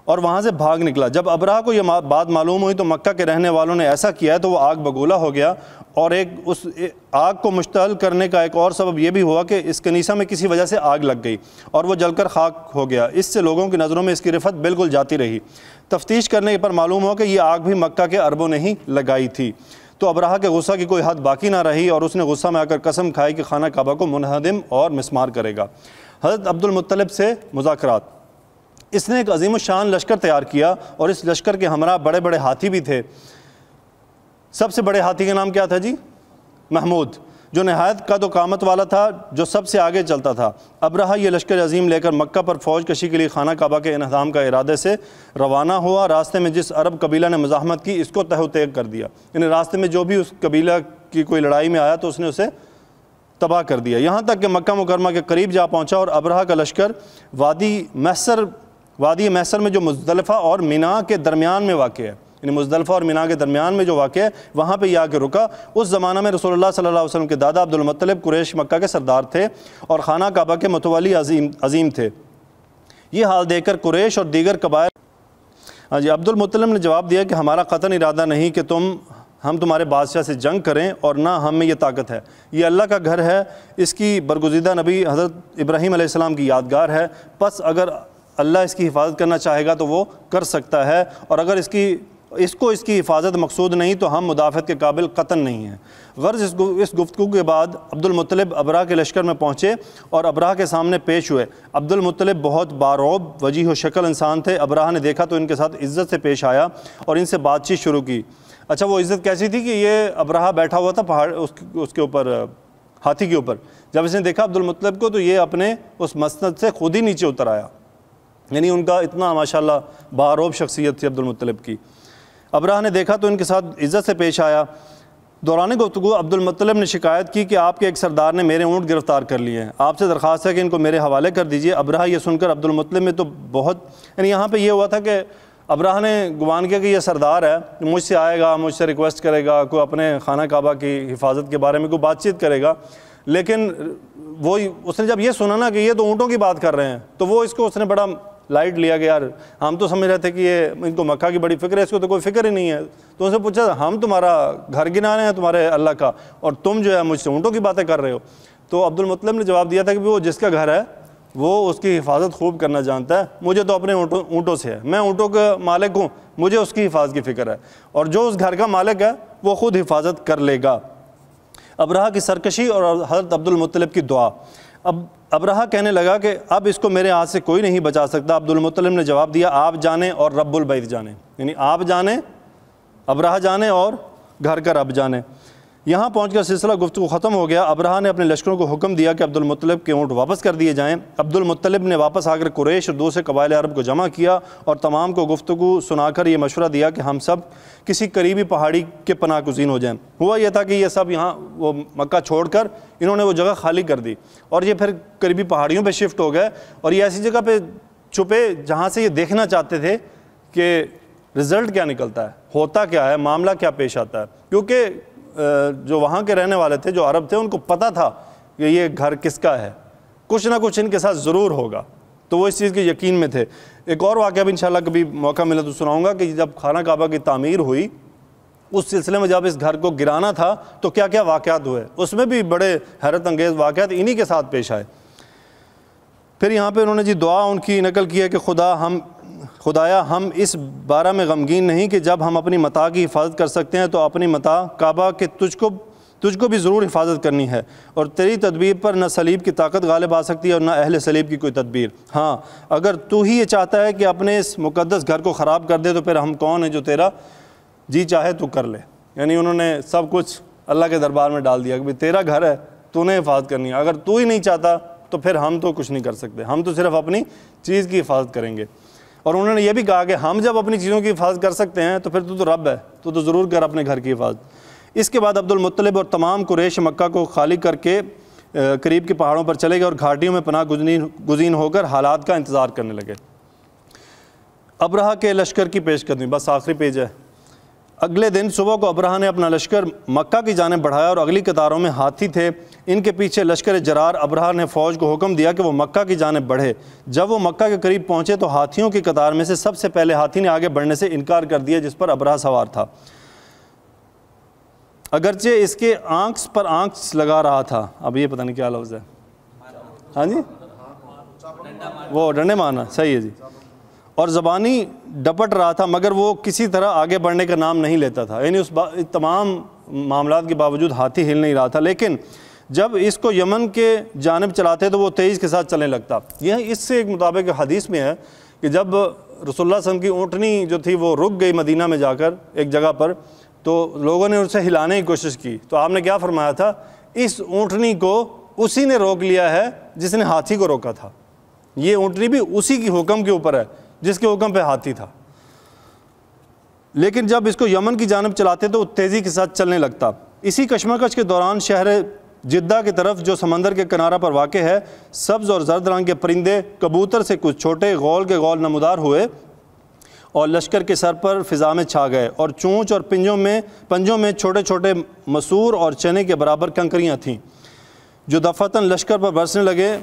اور وہاں سے بھاگ نکلا۔ جب ابرہہ کو یہ بات معلوم ہوئی تو مکہ کے رہنے والوں نے ایسا کیا تو وہ آگ بگولا ہو گیا، اور اس آگ کو مشتعل کرنے کا ایک اور سبب یہ بھی ہوا کہ اس کنیسہ میں کسی وجہ سے آگ لگ گئی اور وہ جل کر خاک ہو گیا۔ اس سے لوگوں کی نظروں میں اس کی رفعت بالکل جاتی رہی۔ تفتیش کرنے پر معلوم ہوا کہ یہ آگ بھی مکہ کے عربوں نے ہی لگائی تھی۔ تو ابرہہ کے غصہ کی کوئی حد باقی نہ رہی اور اس نے غصہ میں آ کر قسم کھائی کہ خانہ کعبہ کو منہدم اور مسمار کرے گا۔ حضرت عبد المطلب سے مذاکرات۔ اس نے ایک عظیم الشان لشکر تیار کیا اور اس لشکر کے ہمراہ بڑے بڑے ہاتھی بھی تھے۔ سب سے بڑے ہاتھی کا نام کیا تھا جی؟ محمود، جو نہایت قد و قامت والا تھا، جو سب سے آگے چلتا تھا۔ ابرہہ یہ لشکر عظیم لے کر مکہ پر فوج کشی کے لیے خانہ کعبہ کے انہدام کا ارادے سے روانہ ہوا۔ راستے میں جس عرب قبیلہ نے مزاحمت کی اس کو تہ و تیگ کر دیا، یعنی راستے میں جو بھی اس قبیلہ کی کوئی لڑائی میں آیا تو اس نے اسے تباہ کر دیا، یہاں تک کہ مکہ مکرمہ کے قریب جا پہنچا اور ابرہہ کا لشکر وادی محسر میں جو مزدلفہ اور مینا کے درمیان میں واقع ہے، یعنی مزدلفہ اور مینا کے درمیان میں جو واقع ہے وہاں پہ یہ آ کے رکا۔ اس زمانہ میں رسول اللہ صلی اللہ علیہ وسلم کے دادا عبد المطلب قریش مکہ کے سردار تھے اور خانہ کعبہ کے متولی عظیم تھے۔ یہ حال دیکھ کر قریش اور دیگر قبائل عبد المطلب نے جواب دیا کہ ہمارا قطعاً ارادہ نہیں کہ ہم تمہارے بادشاہ سے جنگ کریں اور نہ ہم میں یہ طاقت ہے، یہ اللہ کا گھر ہے، اس کی برگزیدہ نبی حضرت ابراہیم علیہ السلام کی یادگار ہے، پس اگر اللہ اس کی حفاظت کرنا چاہے گا تو وہ کر سکتا ہے، اور اگر اس کی حفاظت مقصود نہیں تو ہم مدافعت کے قابل قطعاً نہیں ہیں۔ غرض اس گفتگو کے بعد عبد المطلب ابرہہ کے لشکر میں پہنچے اور ابرہہ کے سامنے پیش ہوئے۔ عبد المطلب بہت بارعب وجیح و شکل انسان تھے۔ ابرہہ نے دیکھا تو ان کے ساتھ عزت سے پیش آیا اور ان سے بات چیت شروع کی۔ اچھا، وہ عزت کیسی تھی کہ یہ ابرہہ بیٹھا ہوا تھا پہاڑ اس کے اوپر، ہاتھی کے اوپر، جب اس نے دیکھا عبد المطلب کو تو یہ اپنے اس مسند سے خود ہی نیچے اتر آیا، یعنی ان کا اتنا ماشاءاللہ بارعب شخصیت تھی عبد المطلب کی۔ ابرہہ نے دیکھا تو ان کے ساتھ عزت سے پیش آیا۔ دوران گفتگو عبد المطلب نے شکایت کی کہ آپ کے ایک سردار نے میرے اونٹ گرفتار کر لیے ہیں، آپ سے درخواست ہے کہ ان کو میرے حوالے کر دیجئے۔ ابرہہ یہ سن کر عبد المطلب میں تو بہت، یعنی یہاں پہ یہ ہوا تھا کہ ابرہہ نے گمان کیا کہ یہ سردار ہے، مجھ سے آئے گا، مجھ سے ریکویسٹ کرے گا، کوئی اپنے خانہ کعبہ کی حفاظت کے بارے میں کوئی بات چیت کرے گا، لیکن اس نے جب یہ سنا نا کہ یہ تو اونٹوں کی بات کر رہے ہیں تو اس نے بڑا لائٹ لیا کہ یار ہم تو سمجھ رہے تھے کہ یہ ان کو مکہ کی بڑی فکر ہے، اس کو تو کوئی فکر ہی نہیں ہے۔ تو ان سے پوچھا ہم تمہارا گھر گنا رہے ہیں تمہارے اللہ کا اور تم جو ہے مجھ سے اونٹوں کی باتیں کر رہے ہو۔ تو عبد المطلب نے جواب دیا تھا کہ وہ جس کا گھر ہے وہ اس کی حفاظت خوب کرنا جانتا ہے، مجھے تو اپنے اونٹوں سے ہے، میں اونٹوں کا مالک ہوں، مجھے اس کی حفاظت کی فکر ہے، اور جو اس گھر کا مالک ہے وہ خود حفاظت کر لے گا۔ ابرہہ کی سرکشی اور حضرت عبد المطلب کی دعا۔ اب ابرہہ کہنے لگا کہ اب اس کو میرے ہاتھ سے کوئی نہیں بچا سکتا۔ عبد المطلب نے جواب دیا آپ جانیں اور رب البیت جانیں، یعنی آپ جانیں، ابرہہ جانے اور گھر کا رب جانے۔ یہاں پہنچ کر سلسلہ گفتگو ختم ہو گیا۔ ابرہہ نے اپنے لشکروں کو حکم دیا کہ عبد المطلب کے اونٹ واپس کر دیے جائیں۔ عبد المطلب نے واپس آ کر قریش اور دوسرے قبائل عرب کو جمع کیا اور تمام کو گفتگو سنا کر یہ مشورہ دیا کہ ہم سب کسی قریبی پہاڑی کے پناہ گزین ہو جائیں۔ ہوا یہ تھا کہ یہ سب یہاں وہ مکہ چھوڑ کر انہوں نے وہ جگہ خالی کر دی اور یہ پھر قریبی پہاڑیوں پہ شفٹ ہو گئے، اور یہ ایسی جگہ پہ چھپے جہاں سے یہ دیکھنا چاہتے تھے کہ رزلٹ کیا نکلتا ہے، ہوتا کیا ہے، معاملہ کیا پیش آتا ہے، کیونکہ جو وہاں کے رہنے والے تھے، جو عرب تھے، ان کو پتہ تھا کہ یہ گھر کس کا ہے، کچھ نہ کچھ ان کے ساتھ ضرور ہوگا، تو وہ اس چیز کے یقین میں تھے۔ ایک اور واقعہ بھی انشاءاللہ کبھی موقع ملے تو سناؤں گا کہ جب خانہ کعبہ کی تعمیر ہوئی اس سلسلے میں جب اس گھر کو گرانا تھا تو کیا کیا واقعات ہوئے، اس میں بھی بڑے حیرت انگیز واقعات انہی کے ساتھ پیش آئے۔ پھر یہاں پہ انہوں نے جی دعا ان کی نقل کی ہے کہ خدایا ہم اس بارہ میں غمگین نہیں کہ جب ہم اپنی متاع کی حفاظت کر سکتے ہیں تو اپنی متاع کعبہ کے تجھ کو بھی ضرور حفاظت کرنی ہے، اور تیری تدبیر پر نہ صلیب کی طاقت غالب آ سکتی ہے اور نہ اہل صلیب کی کوئی تدبیر۔ ہاں اگر تو ہی یہ چاہتا ہے کہ اپنے اس مقدس گھر کو خراب کر دے تو پھر ہم کون ہیں جو تیرا جی چاہے تو کر لے۔ یعنی انہوں نے سب کچھ اللہ کے دربار میں ڈال دیا کہ بھئی تیرا گھر ہے، تو نے حفاظت کرنی ہے، اگر تو ہی نہیں چاہتا تو پھر ہم تو کچھ نہیں کر سکتے، ہم تو صرف اپنی چیز کی حفاظت کریں گے۔ اور انہوں نے یہ بھی کہا کہ ہم جب اپنی چیزوں کی حفاظت کر سکتے ہیں تو پھر تو رب ہے، تو ضرور کر اپنے گھر کی حفاظت۔ اس کے بعد عبد المطلب اور تمام قریش مکہ کو خالی کر کے قریب کے پہاڑوں پر چلے گئے اور گھاٹیوں میں پناہ گزین ہو کر حالات کا انتظار کرنے لگے۔ ابرہہ کے لشکر کی پیش قدمی، بس آخری پیج ہے۔ اگلے دن صبح کو ابرہہ نے اپنا لشکر مکہ کی جانب بڑھایا اور اگلی قطاروں میں ہاتھی تھے، ان کے پیچھے لشکر جرار۔ ابرہہ نے فوج کو حکم دیا کہ وہ مکہ کی جانب بڑھے۔ جب وہ مکہ کے قریب پہنچے تو ہاتھیوں کی قطار میں سے سب سے پہلے ہاتھی نے آگے بڑھنے سے انکار کر دیا جس پر ابرہہ سوار تھا، اگرچہ اس کے آنکھ پر آنکھ لگا رہا تھا۔ اب یہ پتہ نہیں کیا لفظ ہے، ہاں جی وہ ڈنڈے مارنا، صحیح ہے جی، اور زبانی ڈپٹ رہا تھا، مگر وہ کسی طرح آگے بڑھنے کا نام نہیں لیتا تھا۔ یعنی تمام معاملات کے باوجود ہاتھی ہل نہیں رہا تھا، لیکن جب اس کو یمن کے جانب چلاتے تو وہ تیز کے ساتھ چلنے لگتا۔ یہ اس سے ایک مطابق حدیث میں ہے کہ جب رسول اللہ صلی اللہ علیہ وسلم کی اونٹنی جو تھی وہ رک گئی مدینہ میں جا کر ایک جگہ پر، تو لوگوں نے اسے ہلانے کی کوشش کی، تو آپ نے کیا فرمایا تھا؟ اس اونٹنی کو اسی نے روک لیا ہے جس نے ہاتھی کو روکا تھا، یہ اونٹنی بھی اسی کی حکم کے اوپر ہے جس کے حکم پہ ہاتھی تھا۔ لیکن جب اس کو یمن کی جانب چلاتے تو وہ تیزی کے ساتھ چلنے لگتا۔ اسی کشمکش کے دوران شہر جدہ کی طرف جو سمندر کے کنارہ پر واقع ہے، سبز اور زرد رنگ کے پرندے کبوتر سے کچھ چھوٹے غول کے غول نمودار ہوئے اور لشکر کے سر پر فضا میں چھا گئے، اور چونچ اور پنجوں میں چھوٹے چھوٹے مسور اور چنے کے برابر کنکریاں تھیں جو دفعتاً لشکر پر برسنے لگے۔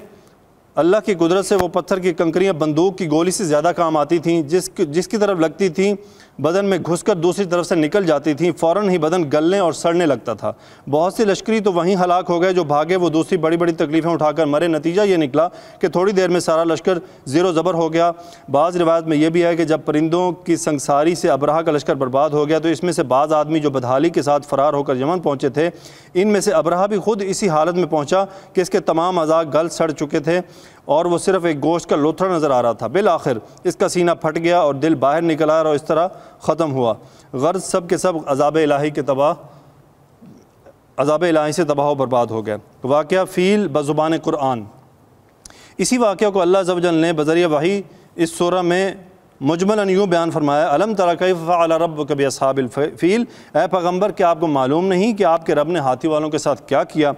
اللہ کی قدرت سے وہ پتھر کی کنکریاں بندوق کی گولی سے زیادہ کام آتی تھیں، جس کی طرف لگتی تھیں بدن میں گھس کر دوسری طرف سے نکل جاتی تھیں، فوراً ہی بدن گلنے اور سڑنے لگتا تھا۔ بہت سے لشکری تو وہیں ہلاک ہو گئے، جو بھاگے وہ دوسری بڑی بڑی تکلیفیں اٹھا کر مرے۔ نتیجہ یہ نکلا کہ تھوڑی دیر میں سارا لشکر زیر و زبر ہو گیا۔ بعض روایت میں یہ بھی ہے کہ جب پرندوں کی سنگساری سے ابرہہ کا لشکر برباد ہو گیا تو اس میں سے بعض آدمی جو بدحالی کے ساتھ فرار ہو کر یمن پہنچے تھے، ان میں سے ابرہہ بھی خود اسی حالت میں پہنچا کہ اس کے تمام اعضاء گل سڑ چکے تھے اور وہ صرف ایک گوشت کا لوتھڑا نظر آ رہا تھا۔ بالآخر اس کا سینہ پھٹ گیا اور دل باہر نکل آیا اور اس طرح ختم ہوا۔ غرض سب کے سب عذاب الہی سے تباہ و برباد ہو گئے۔ واقعہ فیل بزبان قرآن۔ اسی واقعہ کو اللہ عز و جل نے بذریعہ وحی اس سورہ میں مجملاً یوں بیان فرمایا، الم تر کیف فعل ربک باصحاب الفیل، اے پیغمبر کیا آپ کو معلوم نہیں کہ آپ کے رب نے ہاتھی والوں کے ساتھ کیا کیا؟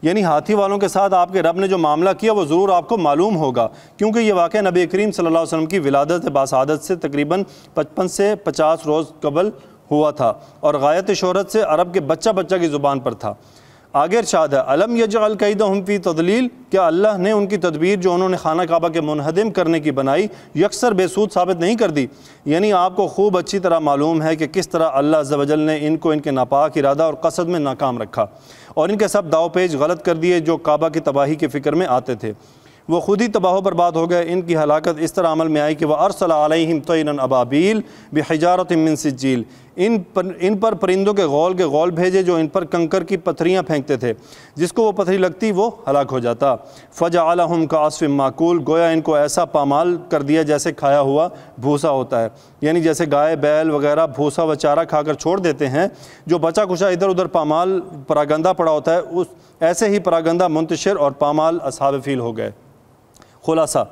یعنی ہاتھی والوں کے ساتھ آپ کے رب نے جو معاملہ کیا وہ ضرور آپ کو معلوم ہوگا، کیونکہ یہ واقعہ نبی کریم صلی اللہ علیہ وسلم کی ولادت باسعادت سے تقریباً 55 سے 50 روز قبل ہوا تھا اور غایت شہرت سے عرب کے بچہ کی زبان پر تھا۔ آگے ارشاد ہے، الم یجعل کیدہم فی تضلیل، کیا اللہ نے ان کی تدبیر جو انہوں نے خانہ کعبہ کے منہدم کرنے کی بنائی یکسر بے سود ثابت نہیں کر دی؟ یعنی آپ کو خوب اچھی طرح معلوم ہے کہ کس طرح اللہ عز و جل نے ان کو ان کے ناپاک ارادہ اور قصد میں ناکام رکھا اور ان کے سب داؤ پیچ غلط کر دیے جو کعبہ کی تباہی کے فکر میں آتے تھے۔ وہ خود ہی تباہ و برباد ہو گئے۔ ان کی ہلاکت اس طرح عمل میں آئی کہ وَأَرْسَلَ عَلَيْهِمْ طَيْرًا أَبَابِيلَ بِحِجَارَةٍ مِّن سِجِّيلٍ، ان پر پرندوں کے غول بھیجے جو ان پر کنکر کی پتھریاں پھینکتے تھے، جس کو وہ پتھری لگتی وہ ہلاک ہو جاتا۔ فَجَعَلَهُمْ كَعَصْفٍ مَّأْكُولٍ، گویا ان کو ایسا پامال کر دیا جیسے کھایا ہوا بھوسا ہوتا ہے، یعنی جیسے گائے بیل وغیرہ بھوسا و چارہ کھا کر چھوڑ دیتے ہیں، جو بچا کچا ادھر ادھر پامال پراگندہ پڑا ہوتا ہے، ایسے ہی پراگندہ منتشر اور پامال اصحاب فیل ہو گئے۔ خلاصہ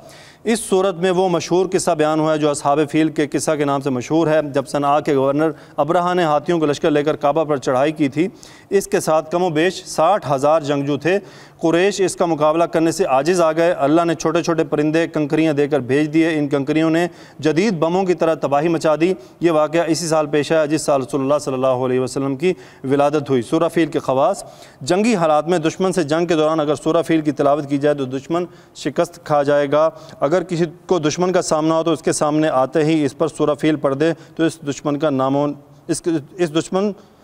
اس صورت میں وہ مشہور قصہ بیان ہوا ہے جو اصحاب فیل کے قصہ کے نام سے مشہور ہے۔ جب صنعاء کے گورنر ابرہہ نے ہاتھیوں کو لشکر لے کر کعبہ پر چڑھائی کی تھی، اس کے ساتھ کم و بیش 60,000 جنگجو تھے۔ قریش اس کا مقابلہ کرنے سے عاجز آ گئے۔ اللہ نے چھوٹے چھوٹے پرندے کنکریاں دے کر بھیج دیے، ان کنکریوں نے جدید بموں کی طرح تباہی مچا دی۔ یہ واقعہ اسی سال پیش آیا جس سال رسول اللہ صلی اللہ علیہ وسلم کی ولادت ہوئی۔ سورہ فیل کے خواص۔ جنگی حالات میں دشمن سے جنگ کے دوران اگر سورہ فیل کی تلاوت کی جائے تو دشمن شکست کھا جائے گا۔ اگر کسی کو دشمن کا سامنا ہو تو اس کے سامنے آتے ہی اس پر سورہ فیل پڑھ دے تو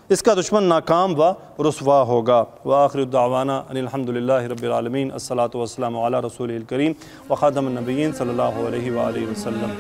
اس کا دشمن ناکام و رسوا ہوگا۔ وآخر دعوانا ان الحمدللہ رب العالمین، الصلاۃ والسلام علی رسول الکریم وخاتم النبیین صلی اللہ علیہ وآلہ وسلم۔